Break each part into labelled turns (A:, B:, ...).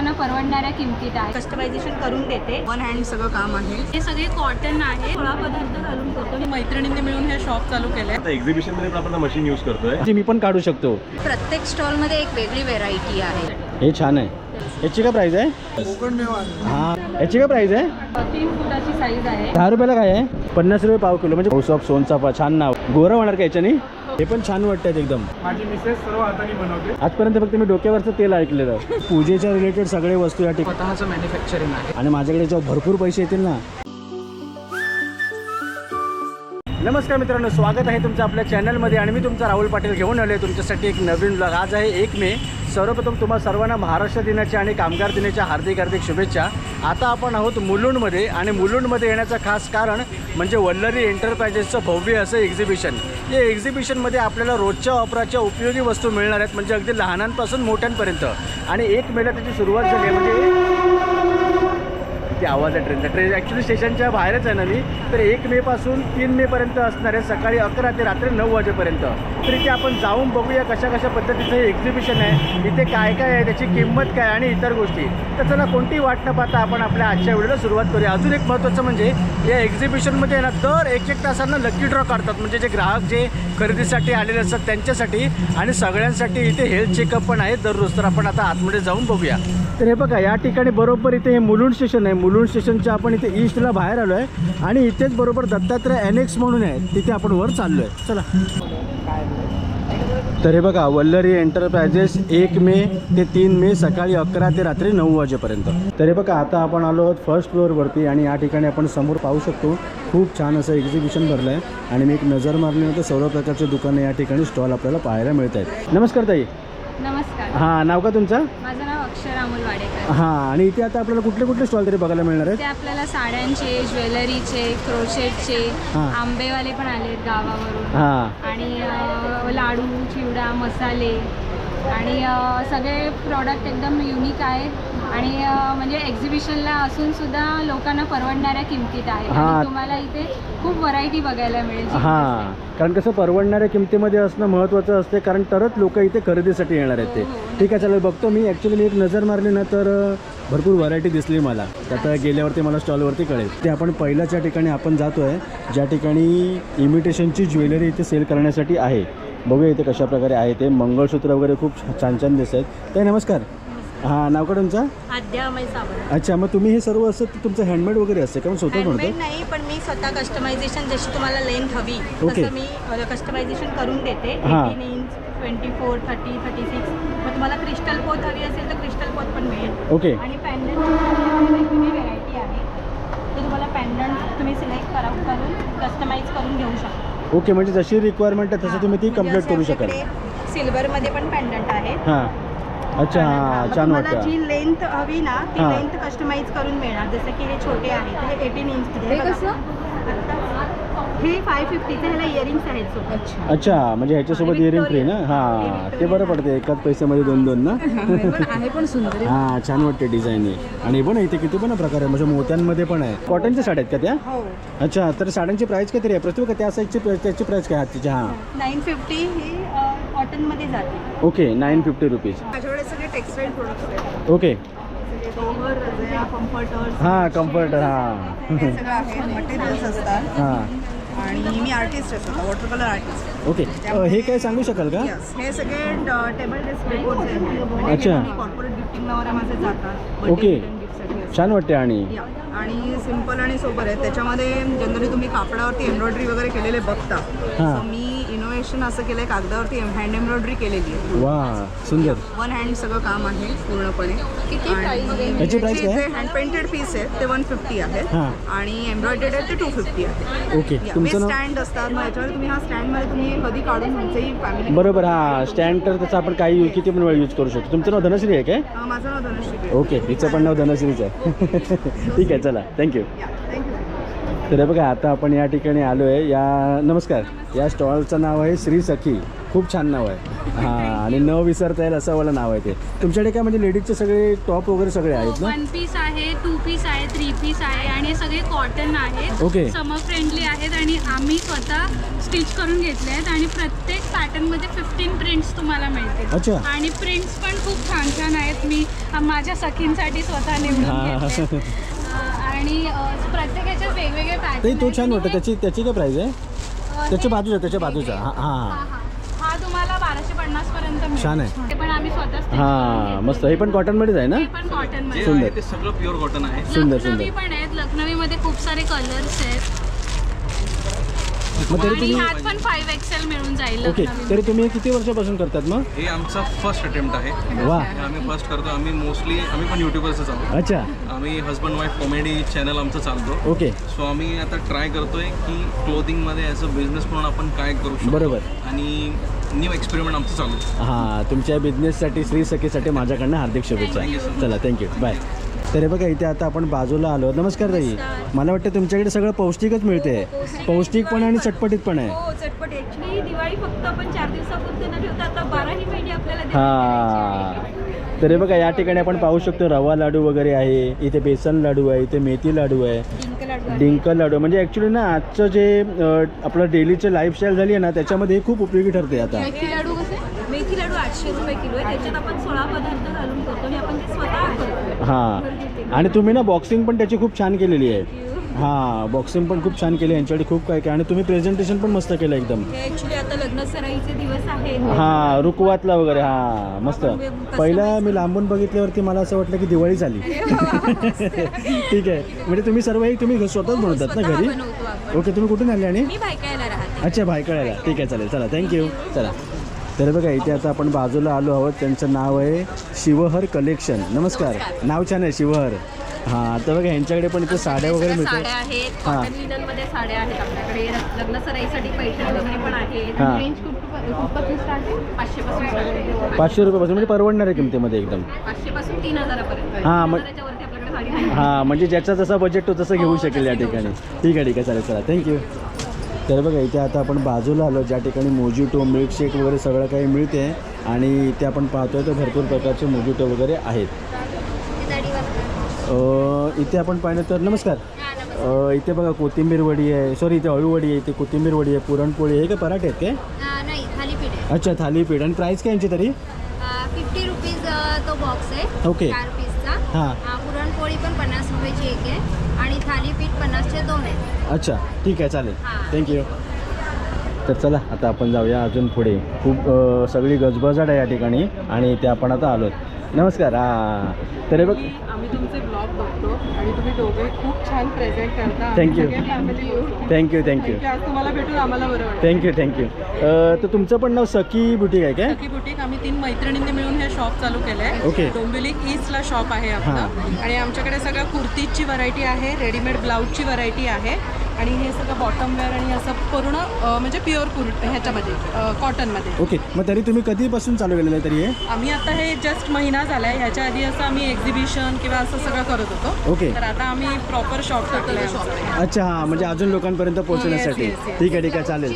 A: लोकांना परवडणाऱ्या किमतीत आहे.
B: कस्टमायझेशन करून देते, वन हँड सगळं काम आहे.
A: हे सगळे कॉटन आहे, फळा पदार्थ घालून करतो.
B: मैत्रिणींनी मिळून हे शॉप चालू केलंय.
C: आता एक्झिबिशन मध्ये आपण मशीन यूज करतोय, मी पण काढू शकतो.
B: प्रत्येक स्टॉल मध्ये एक वेगळी व्हेरायटी आहे.
C: हे छान आहे. याची काय प्राइस आहे? हा, याची काय प्राइस आहे?
A: 3 फुटाची साईज आहे.
C: 10 रुपयाला काय आहे? 50 रुपये पाव किलो. म्हणजे हाऊस ऑफ सोनचाफा. छान नाव. गोरं होणार का याच्यानी? हे पण छान वाटतात एकदम.
D: माझी मिसेस सर्व हाताने बनवते.
C: आजपर्यंत फक्त मी डोक्यावरचं तेल ऐकलेलं. पूजेच्या रिलेटेड सगळे वस्तू या ठिकाणी
D: स्वतःचं मॅन्युफॅक्चरिंग आहे.
C: आणि माझ्याकडे जेव्हा भरपूर पैसे येतील ना. नमस्कार मित्रांनो, स्वागत आहे तुमचं आपल्या चॅनलमध्ये आणि मी तुमचा राहुल पाटील घेऊन आलो आहे तुमच्यासाठी एक नवीन ब्लॉग. आज आहे 1 मे. सर्वप्रथम तुम्हाला सर्वांना महाराष्ट्र दिनाच्या आणि कामगार दिनाच्या हार्दिक शुभेच्छा. आता आपण आहोत मुलुंडमध्ये आणि मुलुंडमध्ये येण्याचं खास कारण म्हणजे वल्लरी एंटरप्राइजेसचं भव्य असं एक्झिबिशन. या एक्झिबिशनमध्ये आपल्याला रोजच्या वापराच्या उपयोगी वस्तू मिळणार आहेत, म्हणजे अगदी लहानांपासून मोठ्यांपर्यंत. आणि 1 मेला त्याची सुरुवात झाली आहे. म्हणजे ते आवाज आहे ट्रेनचा. ट्रेन ॲक्च्युली स्टेशनच्या बाहेरच आहे ना मी. तर 1 मेपासून 3 मेपर्यंत असणार आहे, सकाळी 11 ते रात्री 9 वाजेपर्यंत. तर इथे आपण जाऊन बघूया कशा कशा पद्धतीचं हे एक्झिबिशन आहे, इथे काय काय आहे, त्याची किंमत काय आणि इतर गोष्टी. तर चला कोणती वाट न पाहता आपण आपल्या आजच्या व्हिडिओला सुरुवात करूया. अजून एक महत्त्वाचं म्हणजे या एक्झिबिशनमध्ये ना दर 1-1 तासांना लकी ड्रॉ काढतात, म्हणजे जे ग्राहक जे खरेदीसाठी आलेले असतात त्यांच्यासाठी आणि सगळ्यांसाठी. इथे हेल्थ चेकअप पण आहे दररोज. तर आपण आता आतमध्ये जाऊन बघूया. तर हे बघा, या ठिकाणी बरोबर इथे हे मुलुंड स्टेशन आहे. मुलुंड स्टेशनच्या आपण इथे ईस्टला बाहेर आलो आहे आणि इथेच बरोबर दत्तात्रय एनेक्स म्हणून आहे, तिथे आपण वर चाललो आहे. चला. तर हे बघा, वल्लरी एंटरप्राइजेस 1 मे ते 3 मे सकाळी 11 ते रात्री 9 वाजेपर्यंत. तर हे बघा, आता आपण आलो आहोत फर्स्ट फ्लोअरवरती आणि या ठिकाणी आपण समोर पाहू शकतो खूप छान असं एक्झिबिशन भरलं आहे. आणि मी एक नजर मारल्यानंतर सर्व प्रकारचे दुकानं या ठिकाणी स्टॉल आपल्याला पाहायला मिळत आहेत. नमस्कार ताई.
A: नमस्कार.
C: हां, नाव का तुमचं?
A: माझं नाव अक्षर अमोल वाडेकर.
C: हां, आणि इथे आता आपल्याला कुठले कुठले स्टॉल तरी बघायला मिळणार आहेत?
A: ते आपल्याला साड्यांचे, ज्वेलरीचे, क्रोशेटचे,
C: हां.
A: आंबेवाले पण आलेत गावावरून.
C: हां.
A: आणि लाडू, चिवडा, मसाले आणि सगळे प्रॉडक्ट एकदम युनिक आहेत. आणि म्हणजे एक्झिबिशनला असून सुद्धा लोकांना परवडणाऱ्या किमतीत आहे.
C: हां.
A: आणि तुम्हाला इथे खूप व्हरायटी बघायला मिळेल.
C: हां, कारण कसं परवडणाऱ्या किमतीमध्ये असणं महत्त्वाचं असते, कारण तरच लोक इथे खरेदीसाठी येणार आहेत ते. ठीक आहे, चला बघतो मी. ॲक्च्युली मी एक नजर मारली ना तर भरपूर व्हरायटी दिसली मला. आता गेल्यावरती मला स्टॉलवरती कळेल. ते आपण पहिल्याच्या ठिकाणी आपण जातो आहे, ज्या ठिकाणी इमिटेशनची ज्वेलरी इथे सेल करण्यासाठी आहे. बघूया इथे कशा प्रकारे आहे ते. मंगळसूत्र वगैरे खूप छान छान दिसत आहेत. तर नमस्कार. हां, नाव का तुमचं?
B: अद्यामय सावंत.
C: अच्छा, मग तुम्ही हे सर्व असं तुमचं हँडमेड वगैरे असते का? स्वतः
B: हँडमेड
C: बनवतो?
B: नाही, पण मी स्वतः कस्टमायझेशन जशी तुम्हाला लेंथ हवी
C: ओके.
B: तसं मी कस्टमायझेशन करून देते.
C: हां.
B: 18 इंच, 24, 30, 36. मग तुम्हाला क्रिस्टल पोत हवी असेल तर क्रिस्टल पोत पण मिळेल.
C: ओके.
B: आणि पॅन्डंट वेगवेगळी व्हेरायटी आहे, तर तुम्हाला पॅन्डंट तुम्ही सिलेक्ट करून कस्टमाइज करून घेऊ शकता.
C: ओके, म्हणजे जशी रिक्वायरमेंट आहे तसं तुम्ही ती कंप्लीट करू शकाल.
B: सिल्वरमध्ये पण पॅन्डंट आहेत.
C: हां. अच्छा, हां, छान
B: तुम्हाला
C: वाटतं.
B: जी लेंथ हवी ना ती
C: हां.
B: लेंथ कस्टमाइज करून मिळणार. जसं की हे छोटे आहेत, हे 18 इंचमध्ये.
A: हे कसं?
B: हे 550चे ह्याला इयरिंग्स आहेत सोबत.
C: अच्छा, म्हणजे ह्याच्यासोबत
B: आणि
C: इयरिंग फ्री ना?
B: Victoria.
C: हां, ते बरं पडते. एकाच पैशामध्ये 2-2 ना?
B: आहे पण सुंदर.
C: हां, छान वाटते डिझाईन ही. आणि पण इथे किती पण प्रकार आहे, म्हणजे मोत्यांमध्ये पण आहे. कॉटनच्या साड्या आहेत का त्या?
B: हो.
C: अच्छा, तर साड्यांची प्राईस काय तरी आहे प्रत्येक त्या साईजची त्याची प्राईस काय आहे तिची? हां,
B: 950 ही कॉटनमध्ये जाते.
C: ओके. 950 रुपीज.
B: माझ्याकडे सगळे टेक्सटाईल प्रोडक्ट्स आहेत.
C: ओके.
B: Cover, रजया, comforters.
C: हां, कम्फर्टर. हां.
B: हे सगळं आहे. मटेरियल्स असतात.
C: हां,
B: आणि मी आर्टिस्ट आहे, स्वतः वॉटर कलर आर्टिस्ट.
C: ओके. हे काय सांगू शकाल का?
B: यस, हे सगळे टेबल डिस्प्ले बोर्ड्स आहेत. म्हणजे
C: अच्छा.
B: कॉर्पोरेट गिफ्टिंग वगैरे माझे जातात.
C: ओके.
B: गिफ्टसाठी.
C: छान वाटते. आणि
B: आणि सिम्पल आणि सोबर आहे. त्याच्यामध्ये जनरली तुम्ही कापडावरती एम्ब्रॉयडरी वगैरे केलेले बघता.
C: हां.
B: So, मी इनोव्हेशन असं केलंय, कागदावरती हँड एम्ब्रॉयडरी केलेली आहे.
C: वा, सुंदर.
B: वन हँड सगळं काम आहे पूर्णपणे.
C: याची प्राइस काय?
B: हँड पेंटेड पीस आहेत ते 150 आहेत.
C: हां.
B: आणि एम्ब्रॉयडर्ड आहेत ते 250 आहेत.
C: ओके. तुमचं नाव?
B: स्टँड असतात, मग याच्यामध्ये तुम्ही हा स्टँडमध्ये तुम्ही कधी काढून तुमचंही फॅमिली.
C: बरोबर. हां, स्टँड तर त्याचा आपण काही किती पण वेळ यूज करू शकतो. तुमचं नाव धनश्री आहे काय?
B: माझं नाव धनश्री.
C: ओके, हिचं पण नाव धनश्रीच आहे. ठीक आहे, चला, थँक्यू.
B: थँक्यू.
C: तर बघा आता आपण या ठिकाणी आलो आहे. नमस्कार. या स्टॉलचं नाव आहे श्री सखी. खूप छान नाव आहे. हां, आणि न विसरता येईल असं वाला नाव आहे ते. तुमच्याकडे काय म्हणजे लेडीजचे सगळे टॉप वगैरे सगळे आहेत ना?
A: 1 पीस आहे, 2 पीस आहे, 3 पीस आहे आणि हे सगळे कॉटन आहेत.
C: ओके.
A: समर फ्रेंडली आहेत आणि आम्ही स्वतः स्टिच करून घेतले आहेत आणि प्रत्येक पॅटर्नमध्ये 15 प्रिंट्स तुम्हाला मिळतील.
C: अच्छा.
A: आणि प्रिंट्स पण खूप छान छान आहेत. मी माझ्या सखींसाठी स्वतः निवडून घेतले. आणि प्रत्येकाचे वेगवेगळे पॅटर्न.
C: तो छान वाटतं. त्याची काय प्राईस आहे? त्याच्या बाजूचा. हां हां.
A: हा तुम्हाला 1250 पर्यंत मिळेल.
C: छान आहे.
A: ते पण आम्ही स्वतः stitch करून
C: हां
A: घेतले.
C: मस्त. हे पण कॉटनमध्येच आहे ना?
A: हे पण कॉटन मध्ये.
C: सुंदर.
D: ते सगळं प्युअर कॉटन आहे.
C: सुंदर
A: लखनवी पण आहेत. लखनवीमध्ये खूप सारे कलर्स आहेत.
C: मग तरी
A: आणि
C: तुम्ही
A: ह्यात पण 5XL मिळून जाईल.
C: ओके.
A: लखनवी.
C: तरी तुम्ही किती वर्षापासून करतात मग?
D: हे आमचा फर्स्ट अटेम्प्ट आहे.
C: वा.
D: आम्ही फर्स्ट करतो. आम्ही पण यूट्यूबर्सच आहोत.
C: अच्छा.
D: आम्ही हस्बंड वाईफ कॉमेडी चॅनल आमचं चालतो.
C: ओके.
D: सो आम्ही आता ट्राय करतोय की क्लोथिंगमध्ये ॲज अ बिझनेस म्हणून आपण काय करू शकतो.
C: बरोबर.
D: आणि न्यू एक्सपेरिमेंट आमचं चालू आहे.
C: हां, तुमच्या बिझनेससाठी श्री सखीसाठी माझ्याकडनं हार्दिक शुभेच्छा. चला, थँक्यू. बाय. तर हे बघा इथे आता आपण बाजूला आलो. नमस्कार ताई. मला वाटतं तुमच्याकडे सगळं पौष्टिकच मिळते. पौष्टिक पण आणि चटपटीत पण आहे.
B: हो चटपट. ॲक्च्युली दिवाळी फक्त आपण 4 दिवसापुरते न ठेवता आता 12ही महिने आपल्याला दिवाळी
C: हां.
B: करायची आहे.
C: तर हे बघा या ठिकाणी आपण पाहू शकतो रवा लाडू वगैरे आहे. इथे बेसन लाडू आहे. इथे मेथी लाडू आहे.
B: डिंक लाडू आहे.
C: डिंक लाडू म्हणजे ॲक्च्युली ना आजचं जे आपलं डेलीचं लाईफस्टाईल झाली आहे ना त्याच्यामध्ये हे खूप उपयोगी ठरते आता.
B: मेथी लाडू कसे? मेथी लाडू 800 रुपये किलो आहे. त्याच्यात आपण 16 पदार्थ घालून करतो आणि आपण ते स्वतः करतो.
C: हां, आणि तुम्ही ना बॉक्सिंग पण त्याची खूप छान केलेली आहे. हां, बॉक्सिंग पण खूप छान केली. यांच्याकडे खूप काय काय आणि तुम्ही प्रेझेंटेशन पण मस्त केलं एकदम.
B: हे ॲक्च्युली आता लग्न सराईचे दिवस आहेत.
C: हां, रुकवातला वगैरे. हां, मस्त. पहिला मी लांबून बघितल्यावरती मला असं वाटलं की दिवाळी झाली. ठीक आहे. म्हणजे तुम्ही सर्व हे तुम्ही स्वतःच बनवतात ना घरी?
B: बनवतो आपण.
C: ओके. तुम्ही कुठून आले आणि?
B: मी भायकायला राहते.
C: अच्छा, भायखळ्याला. ठीक आहे, चालेल. चला, थँक्यू. चला. तर बघा इथे आता आपण बाजूला आलो आहोत. त्यांचं नाव आहे शिवहर कलेक्शन. नमस्कार. नाव छान आहे शिवहर. हां, तर बघा यांच्याकडे पण इथे साड्या वगैरे
B: साड्या
C: मिळतात.
B: आहेत.
C: हां.
B: कॉटन लिननमध्ये साड्या आहेत आपल्याकडे. लग्न सराईसाठी पैठणी वगैरे पण आहेत.
C: हां.
B: रेंज कुठपासून स्टार्ट आहे? 500 पासून स्टार्ट आहे.
C: 500 रुपयापासून म्हणजे परवडणाऱ्या किमतीमध्ये एकदम.
B: 500 पासून 3000पर्यंत.
C: हां, मग
B: 3000च्या वरती आपल्याकडे साडी नाही.
C: हां, म्हणजे ज्याचा जसा बजेट तो तसं घेऊ
B: हो,
C: शकेल या
B: तसं घेऊ
C: ठिकाणी. ठीक आहे, चालेल. चला, थँक्यू. तर बघा इथे आता आपण बाजूला आलो ज्या ठिकाणी मोजिटो मिल्कशेक वगैरे सगळं काही मिळते आणि इथे आपण पाहतोय तर भरपूर प्रकारचे मोजिटो वगैरे आहेत. इथे आपण पाहिलं तर नमस्कार. इथे बघा कोथिंबीर वडी आहे. सॉरी, इथे अळूवडी आहे. इथे कोथिंबीर वडी आहे. पुरणपोळी आहे. का पराठे आहेत काय?
E: नाही थालीपीठ आहे.
C: अच्छा, थालीपीठ. आणि प्राईस काय यांची तरी?
E: 50 रुपीज तो बॉक्स आहे.
C: ओके.
E: 4 रुपीजचा.
C: हां.
E: पुरणपोळी पण 50 रुपयाची एक आहे आणि थालीपीठ 50चे 2 आहेत.
C: अच्छा, ठीक आहे, चालेल.
E: हां.
C: थँक्यू. तर चला आता आपण जाऊया अजून पुढे. खूप सगळी गजबजाट आहे या ठिकाणी आणि इथे आपण आता आलो. नमस्कार. हां, तर हे बघ.
F: आम्ही तुमचे ब्लॉग बघतो आणि तुम्ही दोघे खूप छान प्रेझेंट करता.
C: Thank you.
F: Family
C: thank you.
F: आज तुम्हाला भेटून आम्हाला बरं वाटतं.
C: थँक्यू. तर तुमचं पण नाव सखी बुटीक आहे काय?
F: सखी बुटीक आम्ही 3 मैत्रिणींनी मिळून हे शॉप चालू केलं आहे.
C: ओके.
F: डोंबिवली ईस्टला शॉप आहे आपलं. आणि आमच्याकडे सगळं कुर्तीजची व्हरायटी आहे. रेडीमेड ब्लाऊजची व्हरायटी आहे. आणि हे सगळं बॉटम वेअर आणि असं पूर्ण म्हणजे प्युअर ह्याच्यामध्ये कॉटनमध्ये.
C: ओके. मग तरी तुम्ही कधीपासून चालू केलेलं आहे तरी हे?
F: आम्ही आता हे जस्ट महिना झाला आहे. ह्याच्या आधी असं आम्ही एक्झिबिशन किंवा असं सगळं करत होतो.
C: ओके.
F: तर आता आम्ही प्रॉपर शॉप टाकलं आहे.
C: अच्छा, हां, म्हणजे अजून लोकांपर्यंत पोहोचण्यासाठी.
F: Yes, yes.
C: ठीक आहे, चालेल.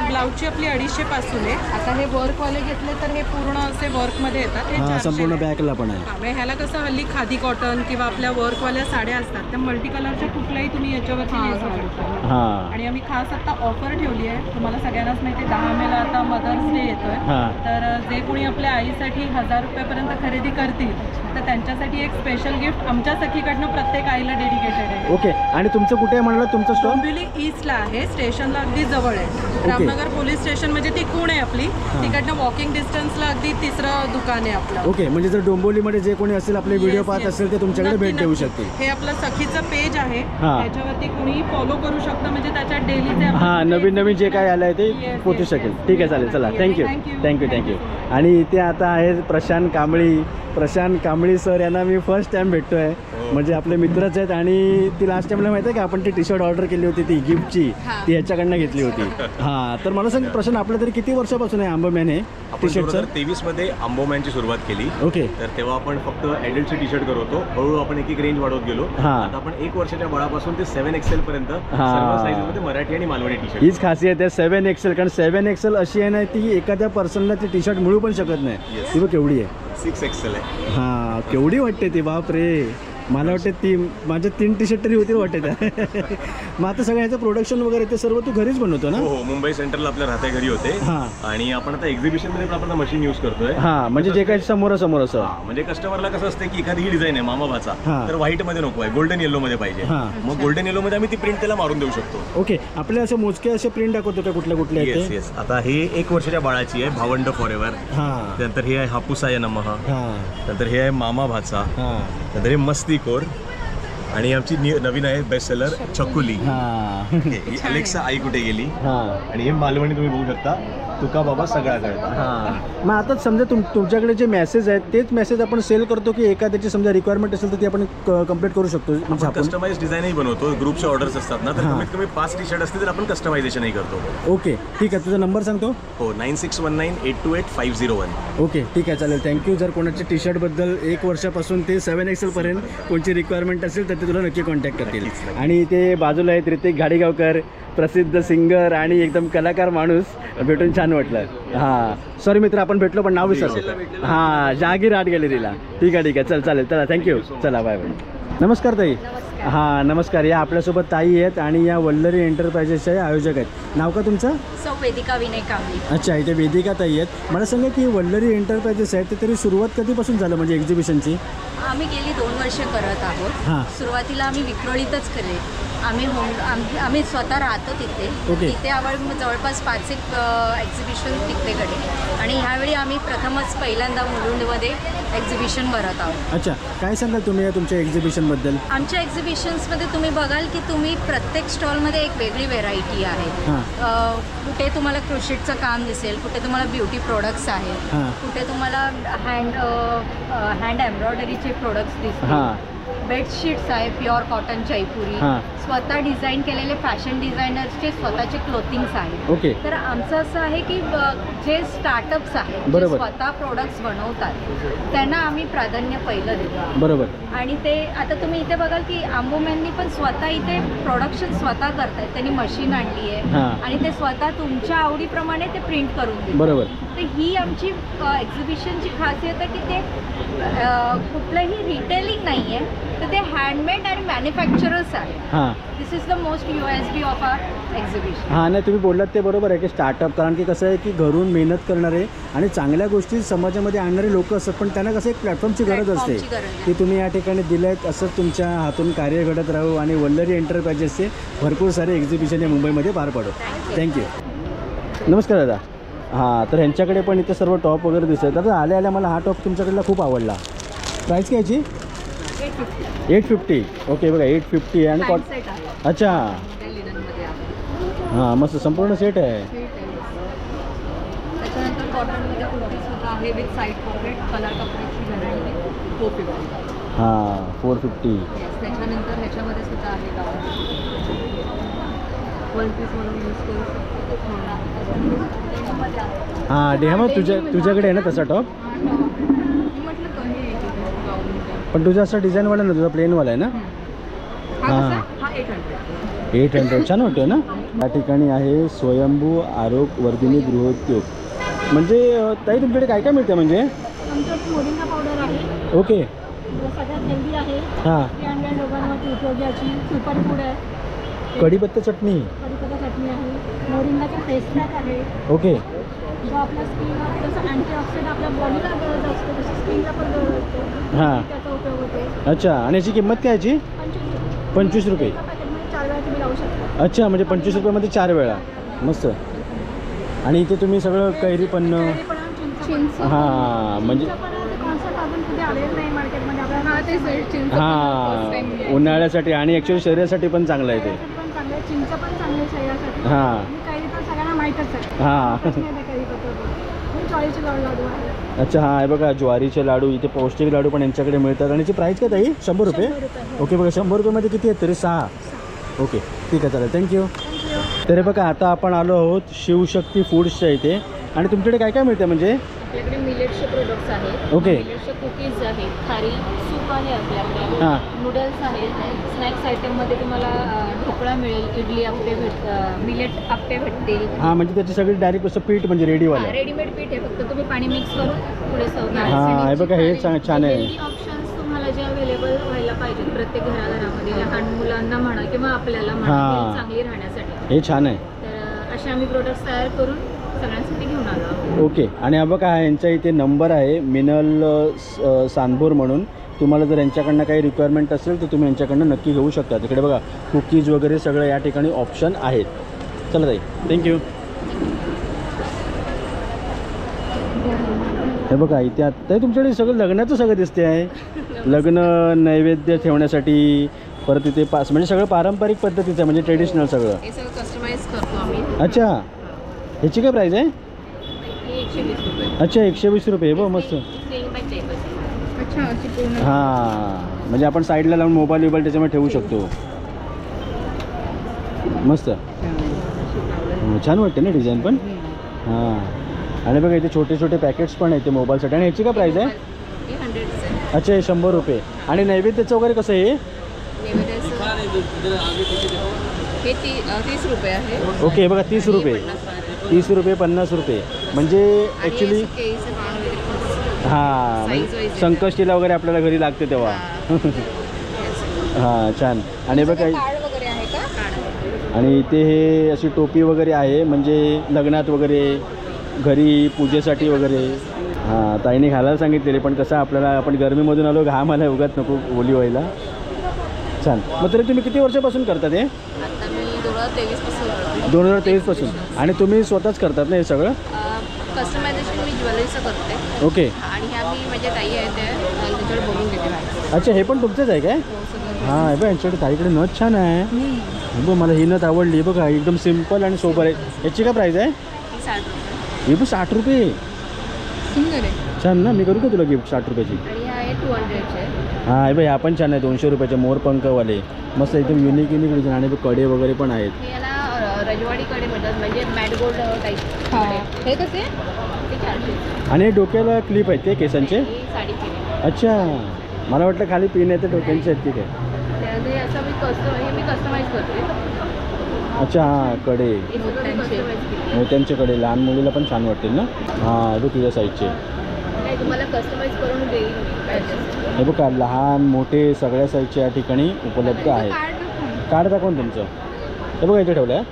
F: ब्लाऊजची आपली 250 पासून आहे. आता हे वर्कवाले घेतले तर हे पूर्ण असे वर्कमध्ये येतात. हे
C: हां,
F: 400
C: संपूर्ण
F: आहे.
C: बॅकला पण आहे.
F: हां, म्हणजे ह्याला कसं हल्ली खादी कॉटन किंवा आपल्या वर्कवाल्या साड्या असतात त्या मल्टी कलरच्या कुठल्याही तुम्ही याच्यावरती नेसू शकता.
C: हां.
F: आणि आम्ही खास आता ऑफर ठेवली आहे. तुम्हाला सगळ्यांनाच माहिती आहे 10 मेला आता मदर्स डे येतोय.
C: हां.
F: तर जे कोणी आपल्या आईसाठी 1000 रुपयापर्यंत खरेदी करतील तर त्यांच्यासाठी एक स्पेशल गिफ्ट आमच्या सखीकडनं प्रत्येक आईला डेडिकेटेड आहे.
C: ओके. आणि तुमचं कुठे आहे म्हणाला तुमचं स्टॉल?
F: डोंबिवली ईस्टला आहे. स्टेशनला अगदी जवळ आहे. रामनगर पोलीस स्टेशन म्हणजे ती खूण आहे आपली. तिकडनं वॉकिंग डिस्टन्सला अगदी 3रं दुकान आहे आपलं.
C: ओके. म्हणजे जर डोंबिवलीमध्ये जे कोणी असेल आपले व्हिडिओ
F: Yes,
C: पाहत
F: yes.
C: असेल ते तुमच्याकडे
F: नक्की,
C: भेट देऊ
F: नक्की.
C: शकते.
F: हे आपलं सखीचं पेज आहे.
C: हां.
F: त्याच्यावरती कुणीही फॉलो करू शकतं म्हणजे त्याच्यात डेलीचे
C: हां, नवीन जे काय आलं आहे ते
F: Yes,
C: पोचू
F: yes,
C: शकेल.
F: yes.
C: ठीक आहे, चालेल. चला, थँक्यू.
F: Thank you.
C: आणि इथे आता आहे प्रशांत कांबळी सर यांना मी फर्स्ट टाइम भेटतो आहे. म्हणजे आपले मित्रच आहेत आणि ती लास्ट टाइमला माहिती आहे का आपण ती टी शर्ट ऑर्डर केली होती ती गिफ्टची ती ह्याच्याकडनं घेतली होती. हां, तर तर मला सांग प्रश्न, आपलं तरी किती वर्षापासून आहे आंबोमॅन हे टी
G: आपण
C: शर्टचं?
G: 2023 मध्ये आंबोमॅनची सुरुवात केली.
C: ओके.
G: तर तेव्हा आपण फक्त ॲडल्टचे टी शर्ट करत होतो. हळूहळू आपण एक रेंज वाढवत गेलो.
C: हां.
G: आता आपण 1 वर्षाच्या बाळापासून ते 7XL पर्यंत सर्व साईजमध्ये मराठी आणि मालवणी टी शर्ट.
C: हीच खासियत आहे 7XL, कारण 7XL अशी आहे ना, ती एखाद्या पर्सनला ती टी शर्ट मिळू पण शकत नाही.
G: Yes.
C: ती बघ केवढी आहे.
G: 6XL आहे.
C: हां, केवढी वाटते ती, बाप रे. मला वाटते ती माझ्या 3 टी शर्ट तरी होतील वाटते त्या. मग आता सगळं ह्याचं प्रोडक्शन वगैरे ते सर्व तू घरीच बनवतो ना?
G: हो हो, मुंबई सेंट्रल आपल्या राहत्या घरी होते.
C: हां.
G: आणि आपण आता एक्झिबिशनमध्ये पण आपण मशीन यूज करतोय.
C: हां, म्हणजे जे काही समोरासमोर असं.
G: हां, म्हणजे कस्टमरला कसं असतं की एखादी ही डिझाईन आहे मामाभाचा,
C: हां.
G: तर व्हाईटमध्ये नको आहे, गोल्डन येलोमध्ये पाहिजे.
C: हां.
G: मग गोल्डन येलोमध्ये आम्ही ती प्रिंट त्याला मारून देऊ शकतो.
C: ओके. आपले असे मोजके असे प्रिंट दाखवतो का कुठल्या कुठल्या
G: येस
C: आहेत ते?
G: येस. आता हे 1 वर्षाच्या बाळाची आहे, भावंड फॉर एव्हर.
C: हां
G: त्यानंतर हे आहे हापूसाय नमः.
C: हां
G: नंतर हे आहे मामा भाचा.
C: हां
G: नंतर हे मस्तीखोर. आणि आमची नवीन आहे बेस्ट सेलर चकुली.
C: हां
G: ही अलेक्सा आई कुठे गेली.
C: हां
G: आणि हे मालवणी तुम्ही बघू शकता, तुका बाबा सगळा कळता.
C: हां. मग आता समजा तुमच्याकडे जे मेसेज आहेत तेच मेसेज आपण सेल करतो की एखाद्याची समजा रिक्वायरमेंट असेल तर ती आपण कंप्लीट करू शकतो म्हणजे आपण?
G: कस्टमाइज डिझाईनही बनवतो. ग्रुपच्या ऑर्डर्स असतात ना, तर
C: हां.
G: कमीत कमी 5 टी शर्ट असतील तर आपण कस्टमायझेशनही करतो.
C: ओके ठीक आहे. तुझा नंबर सांगतो?
G: हो, 9619828501.
C: ओके ठीक आहे, चालेल. थँक्यू. जर कोणाच्या टी शर्टबद्दल 1 वर्षापासून ते 7XL पर्यंत कोणची रिक्वायरमेंट असेल तर ते तुला नक्की कॉन्टॅक्ट करतील. आणि ते बाजूला आहेत ऋतिक घाडीगावकर, प्रसिद्ध सिंगर आणि एकदम कलाकार माणूस. भेटून छान वाटलं. हां, सॉरी मित्र, आपण भेटलो पण नाव विसरलो. हां, जहागीर आर्ट गॅलरीला. ठीक आहे. चालेल. चला, थँक्यू. चला, बाय बाय. नमस्कार ताई. हां नमस्कार. या आपल्यासोबत ताई आहेत आणि या वल्लरी एंटरप्राइजेसचे आयोजक आहेत. नाव का तुमचं?
B: सौ वेदिका विनय कांबळी.
C: अच्छा, इथे वेदिका ताई आहेत. मला सांगा की वल्लरी एंटरप्राइजेस आहेत ते तरी सुरुवात कधीपासून झालं म्हणजे एक्झिबिशनची?
E: आम्ही गेली 2 वर्ष करत आहोत.
C: हां.
E: सुरुवातीला आम्ही विक्रोळीतच केले. आम्ही स्वतः राहतो तिथे.
C: ओके.
E: तिथे आपण जवळपास 5-1 एक्झिबिशन तिथे घडले आणि ह्यावेळी आम्ही प्रथमच पहिल्यांदा मुलुंडमध्ये एक्झिबिशन भरत आहोत.
C: अच्छा, काय सांगाल तुम्ही या तुमच्या एक्झिबिशनबद्दल?
E: आमच्या एक्झिबिशन्समध्ये तुम्ही बघाल की तुम्ही प्रत्येक स्टॉलमध्ये एक वेगळी व्हेरायटी आहे.
C: हां.
E: कुठे तुम्हाला क्रोशेटचं काम दिसेल, कुठे तुम्हाला ब्युटी प्रोडक्ट्स आहेत,
C: हां.
E: कुठे तुम्हाला हँड एम्ब्रॉयडरीचे प्रोडक्ट्स दिसतील,
C: हां.
E: बेडशीट्स आहे प्युअर कॉटन जयपुरी,
C: हां.
E: स्वतः डिझाईन केलेले फॅशन डिझायनर्सचे स्वतःचे क्लोथिंग्स आहेत.
C: ओके.
E: तर आमचं असं आहे की जे स्टार्टअप्स आहेत, जे
C: बरोबर.
E: स्वतः प्रोडक्ट्स बनवतात त्यांना आम्ही प्राधान्य पहिलं देतो.
C: बरोबर.
E: आणि ते आता तुम्ही इथे बघाल की आंबोमॅननी पण स्वतः इथे प्रोडक्शन स्वतः करतायत. त्यांनी मशीन आणली आहे
C: हां.
E: आणि ते स्वतः तुमच्या आवडीप्रमाणे ते प्रिंट करून देतात.
C: बरोबर.
E: तर ही आमची एक्झिबिशनची खासियत आहे की ते कुठलंही रिटेलिंग नाही आहे, तर ते हँडमेड आणि मॅन्युफॅक्चरर्स आहे.
C: हां
E: this is the most USP of our exhibition.
C: हां, नाही तुम्ही बोललात ते बरोबर आहे की स्टार्टअप, कारण की कसं आहे की घरून मेहनत करणारे आणि चांगल्या गोष्टी समाजामध्ये आणणारे लोक असतात, पण त्यांना कसं एक प्लॅटफॉर्मची गरज असते
E: प्लॅटफॉर्मची गरज आहे.
C: की तुम्ही या ठिकाणी दिलं आहेत. असंच तुमच्या हातून कार्य घडत राहू आणि वल्लरी एंटरप्राइजेसचे भरपूर सारे एक्झिबिशन या मुंबईमध्ये पार पाडू. थँक्यू. नमस्कार दादा. हां, तर ह्यांच्याकडे पण इथे सर्व टॉप वगैरे दिसत आहेत. दादा आल्या मला हा टॉप तुमच्याकडला खूप आवडला. प्राईस काय याची? 850. ओके, बघा 850 आणि
E: सेट आहे
C: अच्छा.
E: लिननमध्ये आहे.
C: हां, मस्त संपूर्ण सेट आहे.
E: त्याच्यानंतर कॉटनमध्ये कुर्ती सुद्धा आहे विथ साईड पॉकेट, कलर कपड्याची व्हरायटी 450.
C: हां 450.
E: त्याच्यानंतर ह्याच्यामध्ये सुद्धा आहे गाऊन, वन पीस म्हणून यूज करू शकतो.
C: हां डेहमा तुझ्याकडे आहे ना तसा टॉप?
E: मी म्हटलं कमी गाऊन.
C: पण तुझा असा डिझाईनवाला ना, तुझा प्लेनवाला आहे ना? हां 800 छान वाटतो ना. या ठिकाणी आहे स्वयंभू आरोग्यवर्धिनी गृहोद्योग. म्हणजे ताई तुमच्याकडे काय काय मिळतं म्हणजे?
B: आमच्याकडे मोरिंगा पावडर आहे.
C: ओके.
B: सगळ्यात हेल्दी आहे.
C: हां.
B: लहान लोकांवरती उपयोगाची सुपर फूड आहे.
C: कढीपत्ता चटणी.
B: कढीपत्ता चटणी आहे. मोरिंगाचा फेस पॅक आहे.
C: ओके.
B: जो आपल्या स्किनला जसं अँटीऑक्सिडंट आपल्या बॉडीला गरज असते तशी स्किनला पण गरज असते.
C: हां.
B: त्याचा उपयोग होते.
C: अच्छा, आणि याची किंमत काय याची? 25 रुपये.
B: एका पॅकेटमध्ये 4 वेळा तुम्ही लावू शकता.
C: अच्छा, म्हणजे 25 रुपयामध्ये 4 वेळा. मस्त. आणि इथे तुम्ही सगळं कैरी पण
B: चिंच
C: हां म्हणजे
B: कॉन्सेप्ट अजून कुठे आलेलं नाही मार्केटमध्ये आपल्याला.
C: हां उन्हाळ्यासाठी आणि ॲक्च्युअली शरीरासाठी पण चांगलं आहे ते.
B: पण चांगलं आहे. चिंच पण चांगलं आहे शरीरासाठी.
C: हां
B: आणि कैरी पण सगळ्यांना माहीतच आहे.
C: हां.
B: ज्वारीचे लाडू आहे.
C: अच्छा, हां हे बघा ज्वारीचे लाडू, इथे पौष्टिक लाडू पण यांच्याकडे मिळतात. आणि याची प्राईस काय ताई? 100 रुपये. ओके, बघा 100 रुपयामध्ये किती आहेत तरी? 6. ओके ठीक आहे, चालेल. थँक्यू. तर हे बघा आता आपण आलो आहोत शिवशक्ती फूड्सच्या इथे आणि तुमच्याकडे काय काय मिळतं म्हणजे
A: आपल्याकडे मिलेटचे प्रोडक्ट्स आहेत.
C: ओके.
A: मिलेटचे कुकीज आहेत, खारी सूप आहे आपल्याकडे,
C: हां
A: नूडल्स आहेत. स्नॅक्स आयटममध्ये तुम्हाला ढोकळा मिळेल, इडली आप्पे मिलेट आप्पे भेटतील.
C: हां म्हणजे त्याची सगळी डायरेक्ट असं पीठ म्हणजे रेडीवालं.
A: रेडीमेड पीठ आहे, फक्त तुम्ही पाणी मिक्स करून पुढे सर्व
C: हां हे बघा हे छान आहे.
A: ऑप्शन्स तुम्हाला जे अवेलेबल व्हायला पाहिजेत प्रत्येक घराघरामध्ये लहान मुलांना म्हणा किंवा आपल्याला
C: हां.
A: म्हणा health चांगली राहण्यासाठी.
C: हे छान आहे.
A: तर असे आम्ही प्रोडक्ट्स तयार करून सगळ्यांसाठी घेऊन आलो आहोत.
C: ओके. आणि हा बघा यांच्या इथे नंबर आहे मिनल सांबोर म्हणून. तुम्हाला जर यांच्याकडनं काही रिक्वायरमेंट असेल तर तुम्ही यांच्याकडनं नक्की घेऊ शकता. तिकडे बघा कुकीज वगैरे सगळं या ठिकाणी ऑप्शन आहेत. चला ताई थँक्यू. हे बघा इथे आता तुमच्याकडे सगळं लग्नाचं सगळं दिसते आहे. लग्न नैवेद्य ठेवण्यासाठी परत इथे म्हणजे सगळं पारंपरिक पद्धतीचं आहे म्हणजे ट्रेडिशनल सगळं.
F: हे सगळं कस्टमाइज करतो आम्ही.
C: अच्छा ह्याची काय प्राईस आहे?
A: हे 120 रुपये.
C: अच्छा 120 रुपये बघ मस्त.
A: Selling by table.
F: अच्छा अशी पूर्ण
C: हां म्हणजे आपण साईडला लावून मोबाईल त्याच्यामध्ये ठेवू शकतो. मस्त छान वाटते ना डिझाईन पण. हां आणि बघा इथे छोटे छोटे पॅकेट्स पण आहेत ते मोबाईलसाठी. आणि ह्याची काय प्राईस आहे?
A: हे 100
C: अच्छा हे 100 रुपये. आणि नैवेद्याचं वगैरे कसं आहे?
F: हे 30 रुपये आहे.
C: ओके बघा 30 रुपये 30 रुपये 50 रुपये म्हणजे ॲक्च्युली
F: केळीचं पान वगैरे
C: हां
F: Size
C: म्हणजे
F: wise
C: संकष्टीला वगैरे आपल्याला घरी लागते तेव्हा. हां छान. आणि बघा
F: कार्ड वगैरे आहे का?
C: आणि इथे हे अशी टोपी वगैरे आहे म्हणजे लग्नात वगैरे घरी पूजेसाठी वगैरे. हां ताईने घालायला सांगितलेले पण कसं आपल्याला आपण गरमीमधून आलो घाम आला उगाच नको ओली व्हायला. छान. मग तरी तुम्ही किती वर्षापासून करता ते?
F: आता मी 2023 पासून
C: 2023 पासून. आणि तुम्ही स्वतःच करतात ना हे सगळं?
F: कस्टमायझेशन मी ज्वेलरीचं करते.
C: ओके.
F: आणि ह्या मी माझ्या ताई आहे त्याच्याकडे बघून घेते बाहेर.
C: अच्छा हे पण तुमचंच आहे काय? हां हे बघ यांच्याकडे ताईकडे नथ छान आहे. बघ मला ही नथ आवडली बघा एकदम सिम्पल आणि सोबर आहे. याची काय प्राईस आहे?
F: ही 60 रुपये.
C: ही पण 60 रुपये.
F: सुंदर आहे.
C: छान ना मी करू का तुला गिफ्ट 60 रुपयाची?
F: आणि ह्या आहे 200चे.
C: हां हे बघ ह्या पण छान आहे 200 रुपयाचे मोरपंखवाले मस्त एकदम युनिक डिझाईन. आणि कडे वगैरे पण आहेत.
F: हे याला रजवाडीकडे म्हणतात म्हणजे मॅट गोल्ड टाईप. हे कसे? ते 400.
C: आणि हे डोक्याला क्लिप आहेत ते केसांचे?
F: ही 350.
C: अच्छा मला वाटलं खाली पिन आहे ते डोक्यांचे आहेत की काय?
F: त्यामध्ये असं मी कस्टमाइज करते.
C: अच्छा हां कडे
F: हे मोत्यांचे.
C: मोत्यांचे कडे लहान मुलीला पण छान वाटतील ना. हां हे तुझ्या साईजचे.
F: नाही तुम्हाला कस्टमाइज करून देईल मी.
C: हे बघा लहान मोठे सगळ्या साईजचे या ठिकाणी उपलब्ध आहेत. कार्ड दाखवून तुमचं. हे बघा इथे ठेवलं आहे.